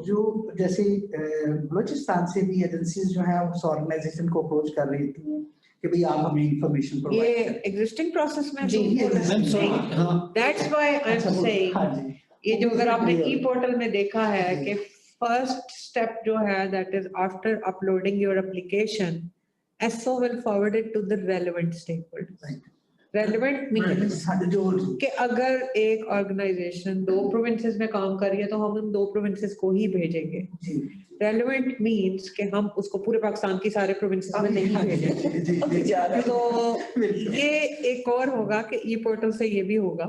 जो जैसे बलोचिस्तान से भी एजेंसीज जो है उस ऑर्गेनाइजेशन को अप्रोच कर रही थी कि भाई आप हमें इंफॉर्मेशन प्रोवाइड ये करें। एग्जिस्टिंग प्रोसेस में हाँ। That's why I am saying, ये जो अगर आपने ई पोर्टल में देखा है कि फर्स्ट स्टेप जो है that is after uploading your application, SO will forward it to the relevant stakeholders. Relevant means कि अगर एक ऑर्गेनाइजेशन 2 प्रोविंसेस में काम कर रही है तो हम उन 2 प्रोविंसेस को ही भेजेंगे। Relevant means कि हम उसको पूरे पाकिस्तान की सारे प्रोविंसेस में नहीं भेजेंगे। तो ये एक और होगा कि ई पोर्टल से ये भी होगा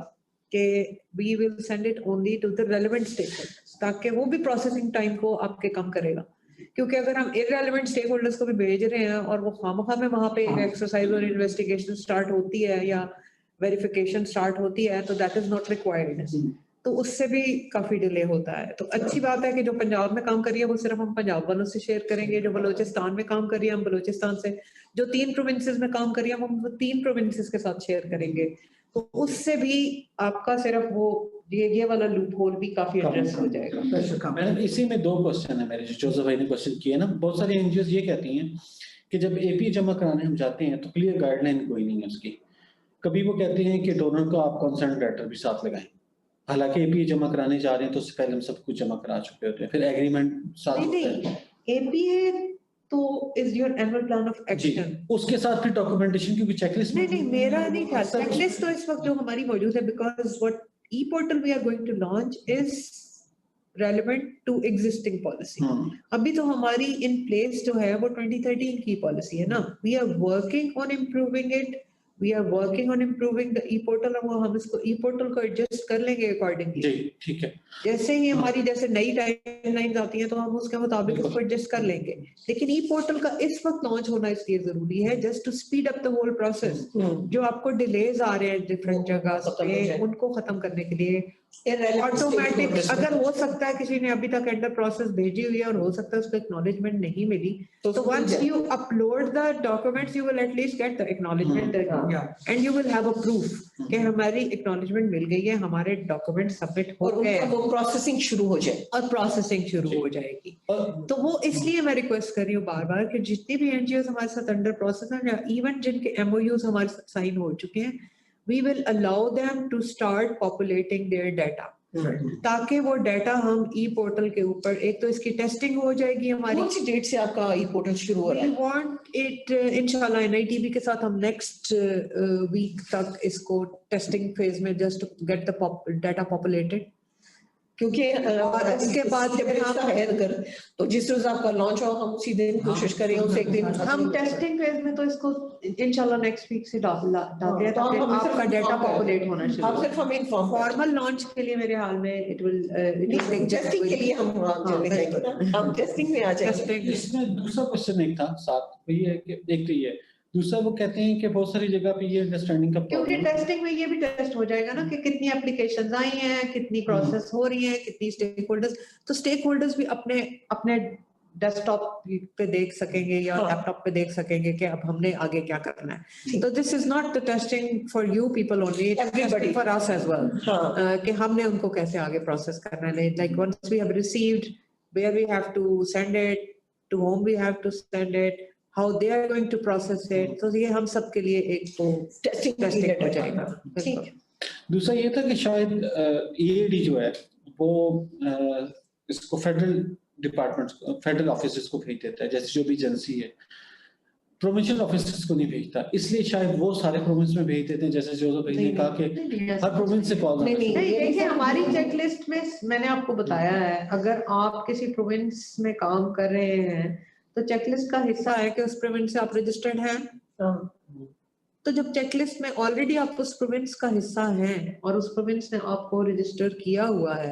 कि we will send it only to the relevant stakeholders, ताकि वो भी प्रोसेसिंग टाइम को आपके कम करेगा। क्योंकि अगर हम इररेलेवेंट स्टेक होल्डर्स को भी भेज रहे हैं और वो खामखा में वहां पे एक एक्सरसाइज और इन्वेस्टिगेशन स्टार्ट होती है या वेरिफिकेशन स्टार्ट होती है, तो दैट इज नॉट रिक्वायर्ड, तो उससे भी काफी डिले होता है। तो अच्छी बात है कि जो पंजाब में काम कर रही है वो सिर्फ हम पंजाब वालों से शेयर करेंगे, जो बलोचिस्तान में काम कर रही है हम बलोचिस्तान से, जो 3 प्रोविंसेस में काम कर रही है हम 3 प्रोविंसेस के साथ शेयर करेंगे। तो उससे भी आपका सिर्फ वो ये वाला लूप होल भी काफी एड्रेस हो जाएगा। प्रेशर कम मैडम इसी में 2 क्वेश्चन है मेरे, जो जोसेफ भाई ने क्वेश्चन किए ना। बहुत सारी एनजीओ ये कहती हैं कि जब एपी जमा कराने हम जाते हैं तो क्लियर गाइडलाइन कोई नहीं है उसकी। कभी वो कहते हैं कि डोनर को आप कंसर्न लेटर भी साथ लगाएं, हालांकि एपी जमा कराने जा रहे हैं तो उससे पहले हम सब कुछ जमा करा चुके होते हैं, फिर एग्रीमेंट साथ होता है। नहीं, एपीए तो is your annual plan of जी, एक्शन। उसके साथ फिर डॉक्यूमेंटेशन, क्योंकि चेकलिस्ट नहीं, मेरा नहीं ख्याल। चेकलिस्ट तो इस वक्त जो हमारी मौजूद है, because what e portal we are going to launch is relevant to existing policy. अभी तो हमारी इन प्लेस जो है वो 2013 की पॉलिसी है ना। We are working on improving it, we are working on improving the e portal, और हम इसको ई पोर्टल को एडजस्ट कर लेंगे अकॉर्डिंगली। जी ठीक है, जैसे ही हमारी जैसे नई टाइमलाइंस आती हैं तो हम उसके मुताबिक उसको एडजस्ट कर लेंगे। लेकिन ई पोर्टल का इस वक्त लॉन्च होना इसलिए जरूरी है just to speed up the whole process. जो आपको डिलेज आ रहे हैं डिफरेंट जगह पे, उनको खत्म करने के लिए ऑटोमेटिक, अगर हो सकता है किसी ने अभी तक एंडर प्रोसेस भेजी हुई है और हो सकता है उसको एक्नॉलेजमेंट नहीं मिली, तो once you upload the documents you will at least get the acknowledgement and you will have a proof कि हमारी एक्नॉलेजमेंट मिल गई है, हमारे डॉक्यूमेंट सबमिट हो गए हैं, वो प्रोसेसिंग शुरू हो जाए और प्रोसेसिंग शुरू हो जाएगी। तो वो इसलिए मैं रिक्वेस्ट कर रही हूँ बार बार कि जितनी भी एनजीओ हमारे साथ अंडर प्रोसेस हैं, या इवन जिनके एमओयूज हमारे साथ साइन हो चुके हैं, we will allow them to start populating their data, ताकि वो डाटा हम ई पोर्टल के ऊपर, एक तो इसकी टेस्टिंग हो जाएगी हमारी। कौन सी डेट से आपका ई पोर्टल शुरू हो रहा है? We want it इंशाल्लाह NITB के साथ हम नेक्स्ट वीक तक इसको टेस्टिंग फेज में just get the data populated, क्योंकि इसके बाद जब इसका है अगर तो जिस रोज आपका लॉन्च हो हम उसी दिन कोशिश करें, उस एक दिन हम टेस्टिंग फेज में तो इसको इंशाल्लाह नेक्स्ट वीक से डालते हैं, ताकि आपका डाटा पॉपुलेट होना शुरू हो। आप सिर्फ हमें इन्फॉर्म फॉर्मल लॉन्च के लिए मेरे हाल में इट विल टेस्टिंग के लिए हम चले जाएंगे ना, हम टेस्टिंग में आ जाएंगे। इसमें दूसरा क्वेश्चन एक था साथ, वही है कि एक तो ये, दूसरा वो कहते हैं कि बहुत सारी जगह पे ये अंडरस्टैंडिंग का क्योंकि टेस्टिंग में ये भी टेस्ट हो जाएगा ना कि कितनी एप्लीकेशंस आई हैं, कितनी प्रोसेस हो रही हैं, कितनी स्टेक होल्डर्स, तो स्टेक होल्डर्स भी अपने अपने डेस्कटॉप पे देख सकेंगे या लैपटॉप पे देख सकेंगे कि अब हमने आगे क्या करना है। तो this is not the testing for you people only, everybody for us as well, कि हमने उनको कैसे आगे प्रोसेस करना है। Like once we have received, where we have to send it, to whom we have to send it, how they are going to process it, तो ये हम सब के लिए एक तो टेस्टिंग हो जाएगा। ठीक है। दूसरा ये था कि शायद ईएडी जो है वो इसको फेडरल डिपार्टमेंट्स, फेडरल ऑफिसर्स को भेज देता है, जैसे जो भी एजेंसी है प्रोविंशियल ऑफिसर्स को नहीं भेजता, इसलिए शायद वो सारे प्रोविंस में भेज देते हैं, जैसे जो भाई ने कहा कि हर प्रोविंस से कॉल नहीं, देखिए हमारी चेकलिस्ट में मैंने आपको बताया है, अगर आप किसी प्रोविंस में काम कर रहे हैं तो चेकलिस्ट का हिस्सा है कि उस प्रोविंस से आप रजिस्टर्ड हैं। तो जब चेकलिस्ट में ऑलरेडी आप उस प्रोविंस का हिस्सा हैं और उस प्रोविंस ने आपको रजिस्टर किया हुआ है,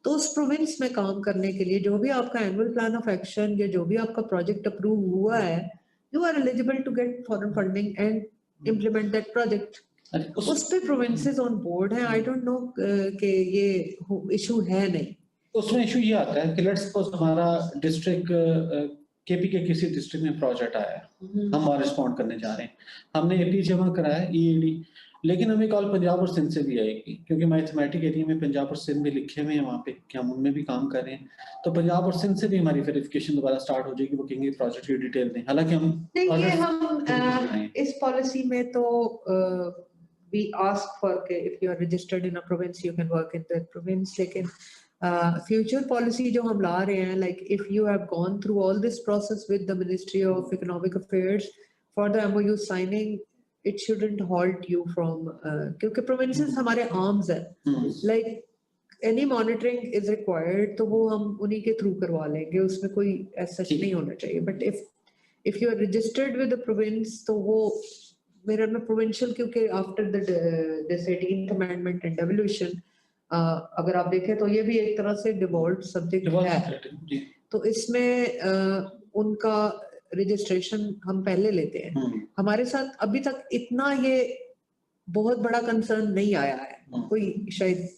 तो उस प्रोविंस में काम करने के लिए जो भी आपका एनुअल प्लान ऑफ एक्शन या जो भी आपका प्रोजेक्ट अप्रूव हुआ है, you are eligible to get foreign funding and implement that project. उस पे प्रोविंसेस ऑन बोर्ड हैं। आई डोंट नो कि ये इशू है नहीं। उसमें इशू ये आता है कि लेट्स सपोज हमारा डिस्ट्रिक्ट केपी के किसी डिस्ट्रिक्ट में प्रोजेक्ट आया है, हम वहाँ रिस्पॉन्ड करने जा रहे हैं, हमने एपी जमा कराया ईएडी, लेकिन हमें कॉल पंजाब और सिंध से भी आएगी, क्योंकि मैथमेटिक एरिया में पंजाब और सिंध भी लिखे हुए हैं वहाँ पे कि हम उनमें भी काम कर रहे हैं, तो पंजाब और सिंध से भी हमारी वेरिफिकेशन दोबारा स्टार्ट हो जाएगी, वो कहेंगे प्रोजेक्ट की डिटेल दें। हालांकि हम इस पॉलिसी में तो वी आस्क फॉर के if you are registered in a province you can work in that province, लेकिन फ्यूचर पॉलिसी जो हम ला रहे हैं, like if you have gone through all this process with the ministry of economic affairs for the MOU signing, it shouldn't halt you from, क्योंकि provinces हमारे arms है, like any monitoring is required तो वो हम उन्हीं के through करवा लेंगे, उसमें कोई ऐसा नहीं होना चाहिए। But if you are registered with the province तो वो मेरा ना प्रोविंशियल, क्योंकि after the this 18th amendment and devolution अगर आप देखें तो ये भी एक तरह से डिवॉल्व सब्जेक्ट है, तो इसमें उनका रजिस्ट्रेशन हम पहले लेते हैं। हमारे साथ अभी तक इतना ये बहुत बड़ा कंसर्न नहीं आया है। कोई शायद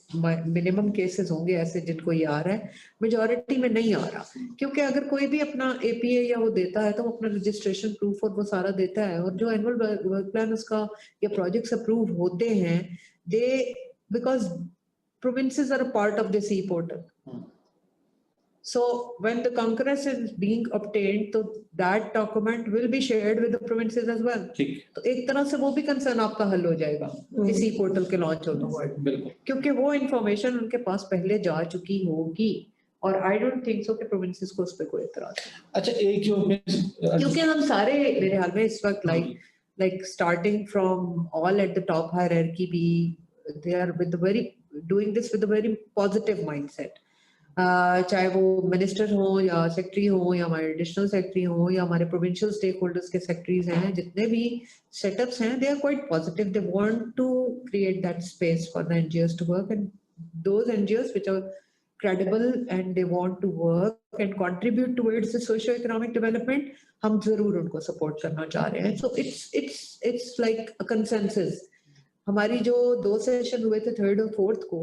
मिनिमम केसेस होंगे ऐसे जिनको ये आ रहा है, मेजॉरिटी में नहीं आ रहा, क्योंकि अगर कोई भी अपना एपीए या वो देता है तो वो अपना रजिस्ट्रेशन प्रूफ और वो सारा देता है, और जो एनुअल वर्क प्लान उसका या प्रोजेक्ट्स अप्रूव होते हैं, दे because provinces are a part of the e-portal. So when the concurrence is being obtained, so that document will be shared with the provinces as well. तो एक तरह से वो भी कंसर्न आपका हल हो जाएगा इस e-portal के लॉन्च होने के बाद, क्योंकि वो इंफॉर्मेशन उनके पास पहले जा चुकी होगी, और आई डोंट थिंक सो कि प्रोविंसेस को उस पर कोई एतराज है। अच्छा, एक जो क्योंकि हम सारे मेरे हाल में इस वक्त like starting from all at the top hierarchy भी they are with the very doing this with a very positive mindset. चाहे वो मिनिस्टर हो या सेक्रेटरी हो या हमारे एडिशनल सेक्रेटरी हो या हमारे प्रोविंशियल स्टेक होल्डर्स के सेक्रेटरीज हैं, जितने भी सेटअप्स हैं, they are quite positive, they want to create that space for the NGOs to work, and those NGOs which are credible and they want to work and contribute towards the socio-economic development, हम जरूर उनको support करना चाह रहे हैं। So it's like a consensus. हमारी जो 2 session हुए थे 3rd और 4th को,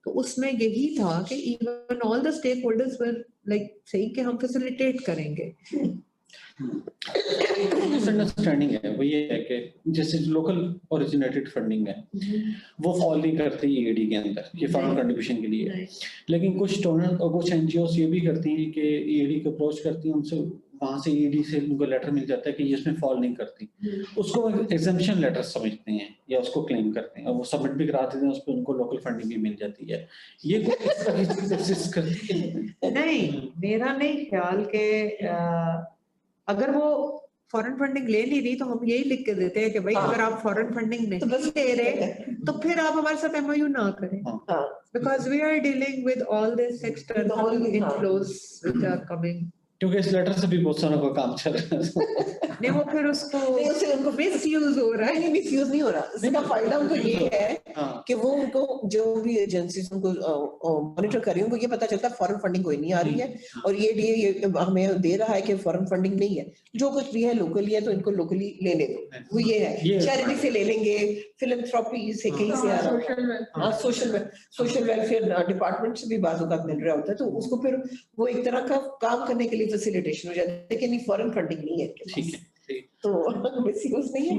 तो उसमें यही था कि even all the stakeholders were like saying कि हम facilitate करेंगे। मिसअंडरस्टैंडिंग है वो ये है कि जैसे लोकल ओरिजिनेटेड फंडिंग है वो फॉल नहीं करती ईडी के अंदर, ये फॉरेन कंट्रीब्यूशन के लिए, लेकिन कुछ डोनर और कुछ एनजीओस ये भी करती हैं कि ईडी को अप्रोच करती हैं, उनसे वहां से ईडी से उनको लेटर मिल जाता है कि ये इसमें फॉल नहीं करती, उसको एग्जम्पशन लेटर समझते हैं या उसको क्लेम करते हैं और वो सबमिट भी करा देते हैं, उस पर उनको लोकल फंडिंग भी मिल जाती है। ये कोशिश करती है नहीं, मेरा नहीं ख्याल के अगर वो फॉरेन फंडिंग ले नहीं रही तो हम यही लिख के देते हैं कि भाई अगर आप फॉरेन फंडिंग नहीं ले रहे तो फिर आप हमारे साथ एमओयू ना करें, because we are dealing with all this external inflows which are coming, क्योंकि इस लेटर से भी बहुत सारा का काम चल रहा है। नहीं वो फिर उसको उनको मिसयूज हो रहा है। नहीं, मिसयूज नहीं हो रहा, इसका फायदा उनको ये है कि वो उनको जो भी एजेंसीज उनको मॉनिटर कर रही है उनको ये पता चलता है फॉरेन फंडिंग कोई नहीं आ रही है, और ये हमें दे रहा है कि फॉरेन फंडिंग नहीं है, जो कुछ भी है लोकली है तो इनको लोकली लेने दो, वो ये है, चैरिटी से ले लेंगे, फिलैंथ्रोपी से कहीं से आ रहा है, सोशल वेलफेयर डिपार्टमेंट से भी बाजू का मिल रहा होता है, तो उसको फिर वो एक तरह का काम करने के लिए फैसिलिटेशन हो जाता है, लेकिन फॉरेन फंडिंग नहीं है। ठीक है, तो मिसयूज नहीं है।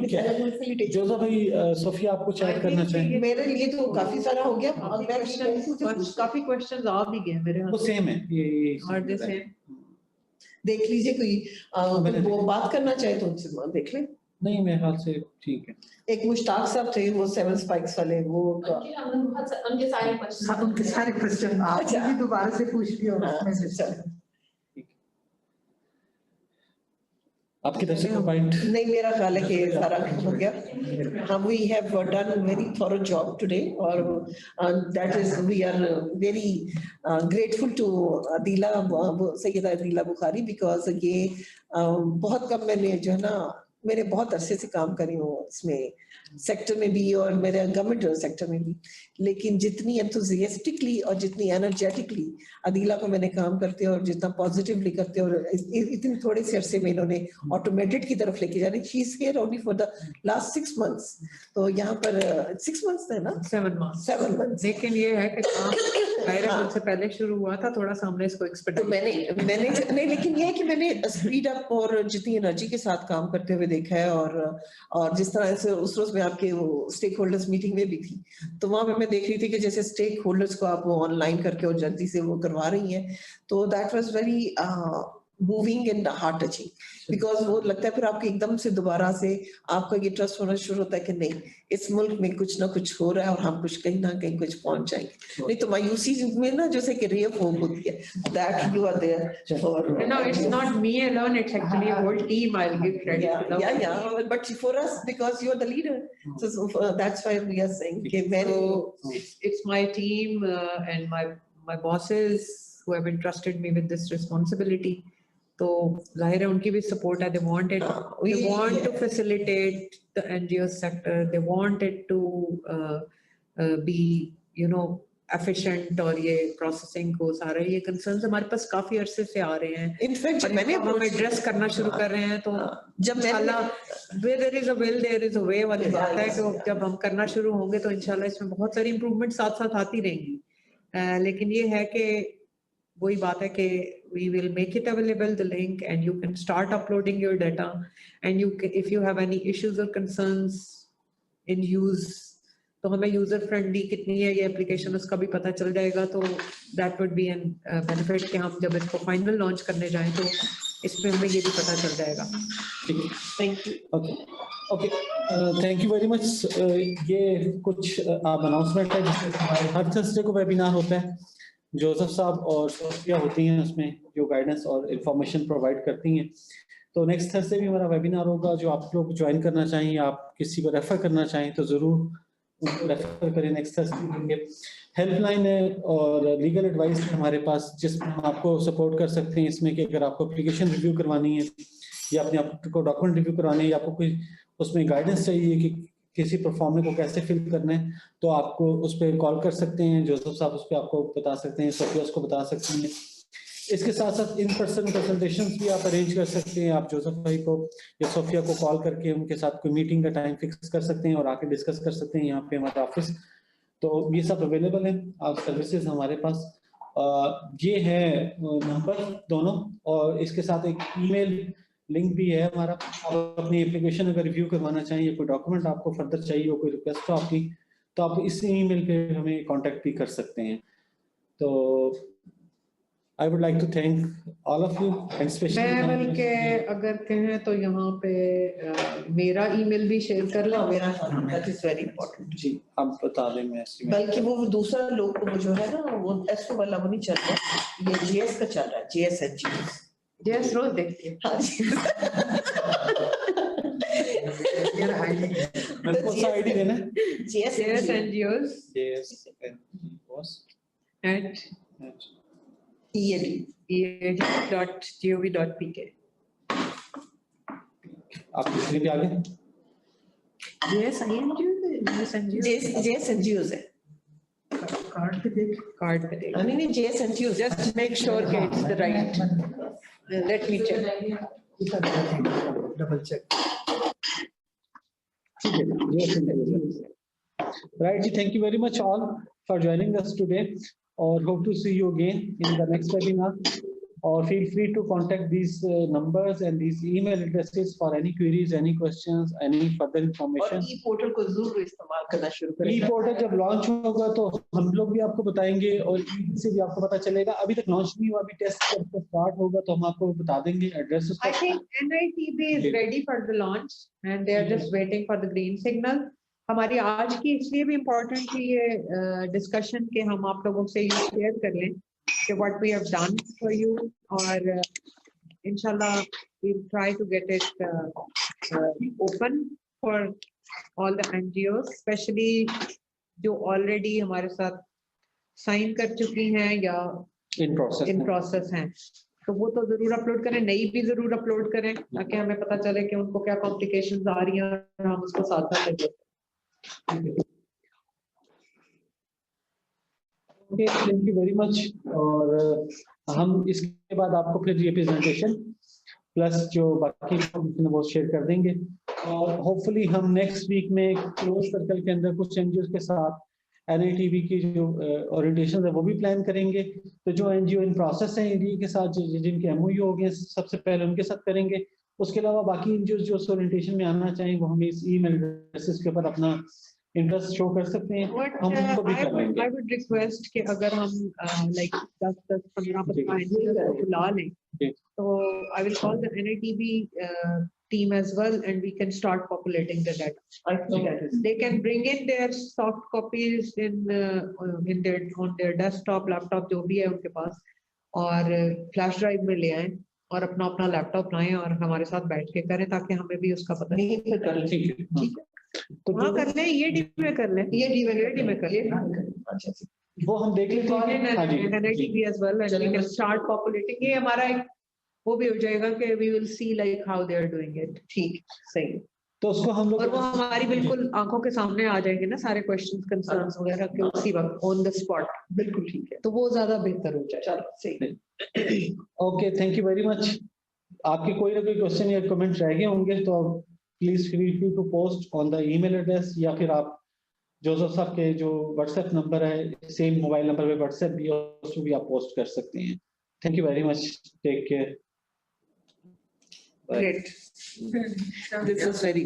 जोधा भाई, सोफिया आपको चैट करना चाहिए। मेरे लिए तो काफी सारा हो गया, काफी क्वेश्चंस आ भी गए मेरे हाथ, वो सेम है, ये और द सेम देख लीजिए, कोई वो बात करना चाहे तो उनसे देख ले। नहीं, मेरे ख्याल से ठीक है। एक मुश्ताक साहब थे, वो 7 स्पाइक्स वाले, वो उनके सारे क्वेश्चन आपने भी दोबारा से पूछ लिया उसमें से। आपकी तरफ से पॉइंट नहीं, मेरा ख्याल है कि सारा हो गया। हम we have done very thorough job today, और that is we are very grateful to Adila, Syeda Adila Bukhari, because ये बहुत कम मैंने जो है ना, मैंने बहुत अरसे से काम करी हूँ इसमें सेक्टर में भी और मेरे गवर्नमेंट सेक्टर में भी, लेकिन जितनी एंथुसियास्टिकली और जितनी एनर्जेटिकली अदीला को मैंने काम करते और जितना पॉजिटिवली करते और इतने थोड़े से अरसे में इन्होंने ऑटोमेटेड की तरफ लेके जा रही, she is here only for the last 6 months, तो यहाँ पर 6 months है ना, 7 months, लेकिन ये है कि काम से पहले शुरू हुआ था, थोड़ा सा हमने इसको एक्सपेक्ट, तो मैंने नहीं, लेकिन ये है कि मैंने स्पीड अप और जितनी एनर्जी के साथ काम करते हुए देखा है, और जिस तरह से उस रोज में आपके वो स्टेक होल्डर्स मीटिंग में भी थी, तो वहां पे मैं देख रही थी कि जैसे स्टेक होल्डर्स को आप ऑनलाइन करके और जल्दी से वो करवा रही हैं, तो that was very moving and heart touching, because वो लगता है फिर आपको एकदम से दोबारा से आपका ये ट्रस्ट होना शुरू होता है कि नहीं, इस मुल्क में कुछ ना कुछ हो रहा है और हम कुछ कहीं ना कहीं कुछ पहुंच जाएंगे। नहीं तो मायूसी में ना जैसे कि रे ऑफ होप होती है, that you are there for, no, it's not me alone, it's actually a whole team, I'll give credit to them. yeah, but for us, because you are the leader, so that's why we are saying so it's my team and my bosses who have entrusted me with this responsibility. तो जाहिर है उनकी भी support है, they want to facilitate the NGO sector, they want it to be, you know, efficient और ये processing को सारे ये कंसर्न्स हमारे पास काफी अरसे से आ रहे हैं। इनफैक्ट और मैंने हम एड्रेस करना शुरू कर रहे हैं तो जब where there is a will there is a way वाली बात है। तो जब हम करना शुरू होंगे तो इंशाल्लाह इसमें बहुत सारी इम्प्रूवमेंट साथ साथ आती रहेंगी। लेकिन ये है कि वही बात है कि we will make it available the link and you can start uploading your data and you can, if you have any issues or concerns in use तो हमें यूजर फ्रेंडली कितनी है ये एप्लीकेशन उसका भी पता चल जाएगा। तो that would be an benefit कि हम जब इसको फाइनल लॉन्च करने जाएं तो इसमें हमें ये भी पता चल जाएगा। Thank you. Okay thank you very much. ये कुछ अनाउंसमेंट है जिसमें हमारे हर थर्सडे को वेबिनार होता है। जोसेफ साहब और सोफिया होती हैं उसमें जो गाइडेंस और इंफॉर्मेशन प्रोवाइड करती हैं। तो नेक्स्ट थर्सडे भी हमारा वेबिनार होगा। जो आप लोग ज्वाइन करना चाहें, आप किसी को रेफर करना चाहें तो जरूर उनको रेफर करें। नेक्स्ट थर्सडे हेल्पलाइन है और लीगल एडवाइस है हमारे पास जिसमें हम आपको सपोर्ट कर सकते हैं इसमें कि अगर आपको एप्लीकेशन रिव्यू करवानी है या अपने आपको डॉक्यूमेंट रिव्यू करवानी है या आपको कोई उसमें गाइडेंस चाहिए कि किसी परफॉर्मेंस को कैसे फिल करना है तो आपको उस पर कॉल कर सकते हैं। जोसेफ साहब उस पर आपको बता सकते हैं, सोफिया उसको बता सकती हैं। इसके साथ साथ इन पर्सन कंसल्टेशंस भी आप अरेंज कर सकते हैं। आप जोसेफ भाई को या सोफिया को कॉल करके उनके साथ कोई मीटिंग का टाइम फिक्स कर सकते हैं और आके डिस्कस कर सकते हैं यहाँ पे हमारा ऑफिस। तो ये सब अवेलेबल है आप सर्विसेज हमारे पास। ये है नंबर दोनों और इसके साथ एक ईमेल लिंक भी है हमारा। आप अपनी एप्लीकेशन अगर रिव्यू करवाना चाहें या कोई डॉक्यूमेंट आपको फर्दर चाहिए हो, कोई रिक्वेस्ट हो आपकी, तो आप इस ईमेल पे हमें कांटेक्ट भी कर सकते हैं। तो I would like to thank all of you and especially मैं बल्कि अगर कहें तो यहाँ पे मेरा ईमेल भी शेयर कर लो। मेरा दैट इज वेरी इंपॉर्टेंट। जी आप बता दें। मैं बल्कि वो दूसरा लोग को जो है ना वो एसओ वाला वो नहीं चल रहा, ये जीएस का चल रहा है। जीएस एनजीओ जीएस रोज देखती है। हाँ जी मेरे को सा आईडी देना। GS NGOs at ead.gov.pk। आप कितने भी आगे जीएस एनजीओ है कार्ड पे देख। नहीं GS NGO just make sure कि it's the right. Let me check. Double check. Right, thank you very much all for joining us today or hope to see you again in the next webinar or feel free to contact these numbers and these email addresses for any queries, any questions, any further information। और ई portal को जरूर इस्तेमाल करना शुरू करें। ई portal जब launch होगा तो हम लोग भी आपको बताएंगे और से भी आपको पता चलेगा। अभी तक लॉन्च नहीं हुआ, अभी टेस्ट जब स्टार्ट होगा तो हम आपको बता देंगे address. I think NITB is ready for the launch and they are just waiting for the green signal। हमारी आज की इसलिए भी इम्पोर्टेंट थी ये डिस्कशन कि हम आप लोगों से ये शेयर कर लें कि what we have done for you और इंशाल्लाह we will try to get it open for all the NGOs specially जो ऑलरेडी हमारे साथ साइन कर चुकी हैं या इन प्रोसेस हैं। तो वो तो जरूर अपलोड करें, नई भी जरूर अपलोड करें ताकि हमें पता चले कि उनको क्या कॉम्प्लिकेशंस आ रही हैं और हम उसको साथ साथ लेते हैं। Thank you very much. और हम इसके बाद आपको फिर ये प्रेजेंटेशन प्लस जो बाकी वो शेयर कर देंगे और होपफुली हम नेक्स्ट वीक में क्लोज सर्कल के अंदर कुछ एनजीओ के साथ NITB की जो ओरिएंटेशन है वो भी प्लान करेंगे। तो जो एनजीओ इन प्रोसेस है एनडीए के साथ जिनके MOU हो गए सबसे पहले उनके साथ करेंगे। उसके अलावा बाकी एनजीओ जो ओरिएंटेशन में आना चाहें वो हमें इस ईमेल एड्रेसेस के ऊपर अपना इंटरेस्ट शो कर सकते हैं। हम उनको भी कर लेंगे। I would request कि अगर हम like 10-15 बुला लें तो I will call the NITB team as well and we can start populating the data. They can bring in their soft copies in their on their desktop, laptop जो भी है उनके पास और फ्लैश ड्राइव में ले आएं और अपना अपना लैपटॉप लाएं और हमारे साथ बैठ के करें ताकि हमें भी उसका पता नहीं कर लें। ठीक है तो हाँ कर लें, ये डी में कर लें, ये डी में कर लें। वो हम देख लेते हैं NITB as well and we can start populating। ये हमारा एक वो भी हो जाएगा कि we will see like how they are doing it। ठीक सही। तो उसको हम लोग और वो हमारी बिल्कुल आंखों के सामने आ जाएंगे ना सारे क्वेश्चंस कंसर्न्स वगैरह के उसी वक्त ऑन द स्पॉट। बिल्कुल ठीक है, तो वो ज्यादा बेहतर हो जाए। चलो सही। Okay, thank you very much. आपके कोई ना कोई क्वेश्चन या कमेंट रह गए होंगे तो please feel free to post on the email address, या फिर आप जोसेफ साहब के जो व्हाट्सएप नंबर है, सेम मोबाइल नंबर पे व्हाट्सएप भी है, उसमें भी आप पोस्ट कर सकते हैं। Thank you very much, take care. Great. This is very good.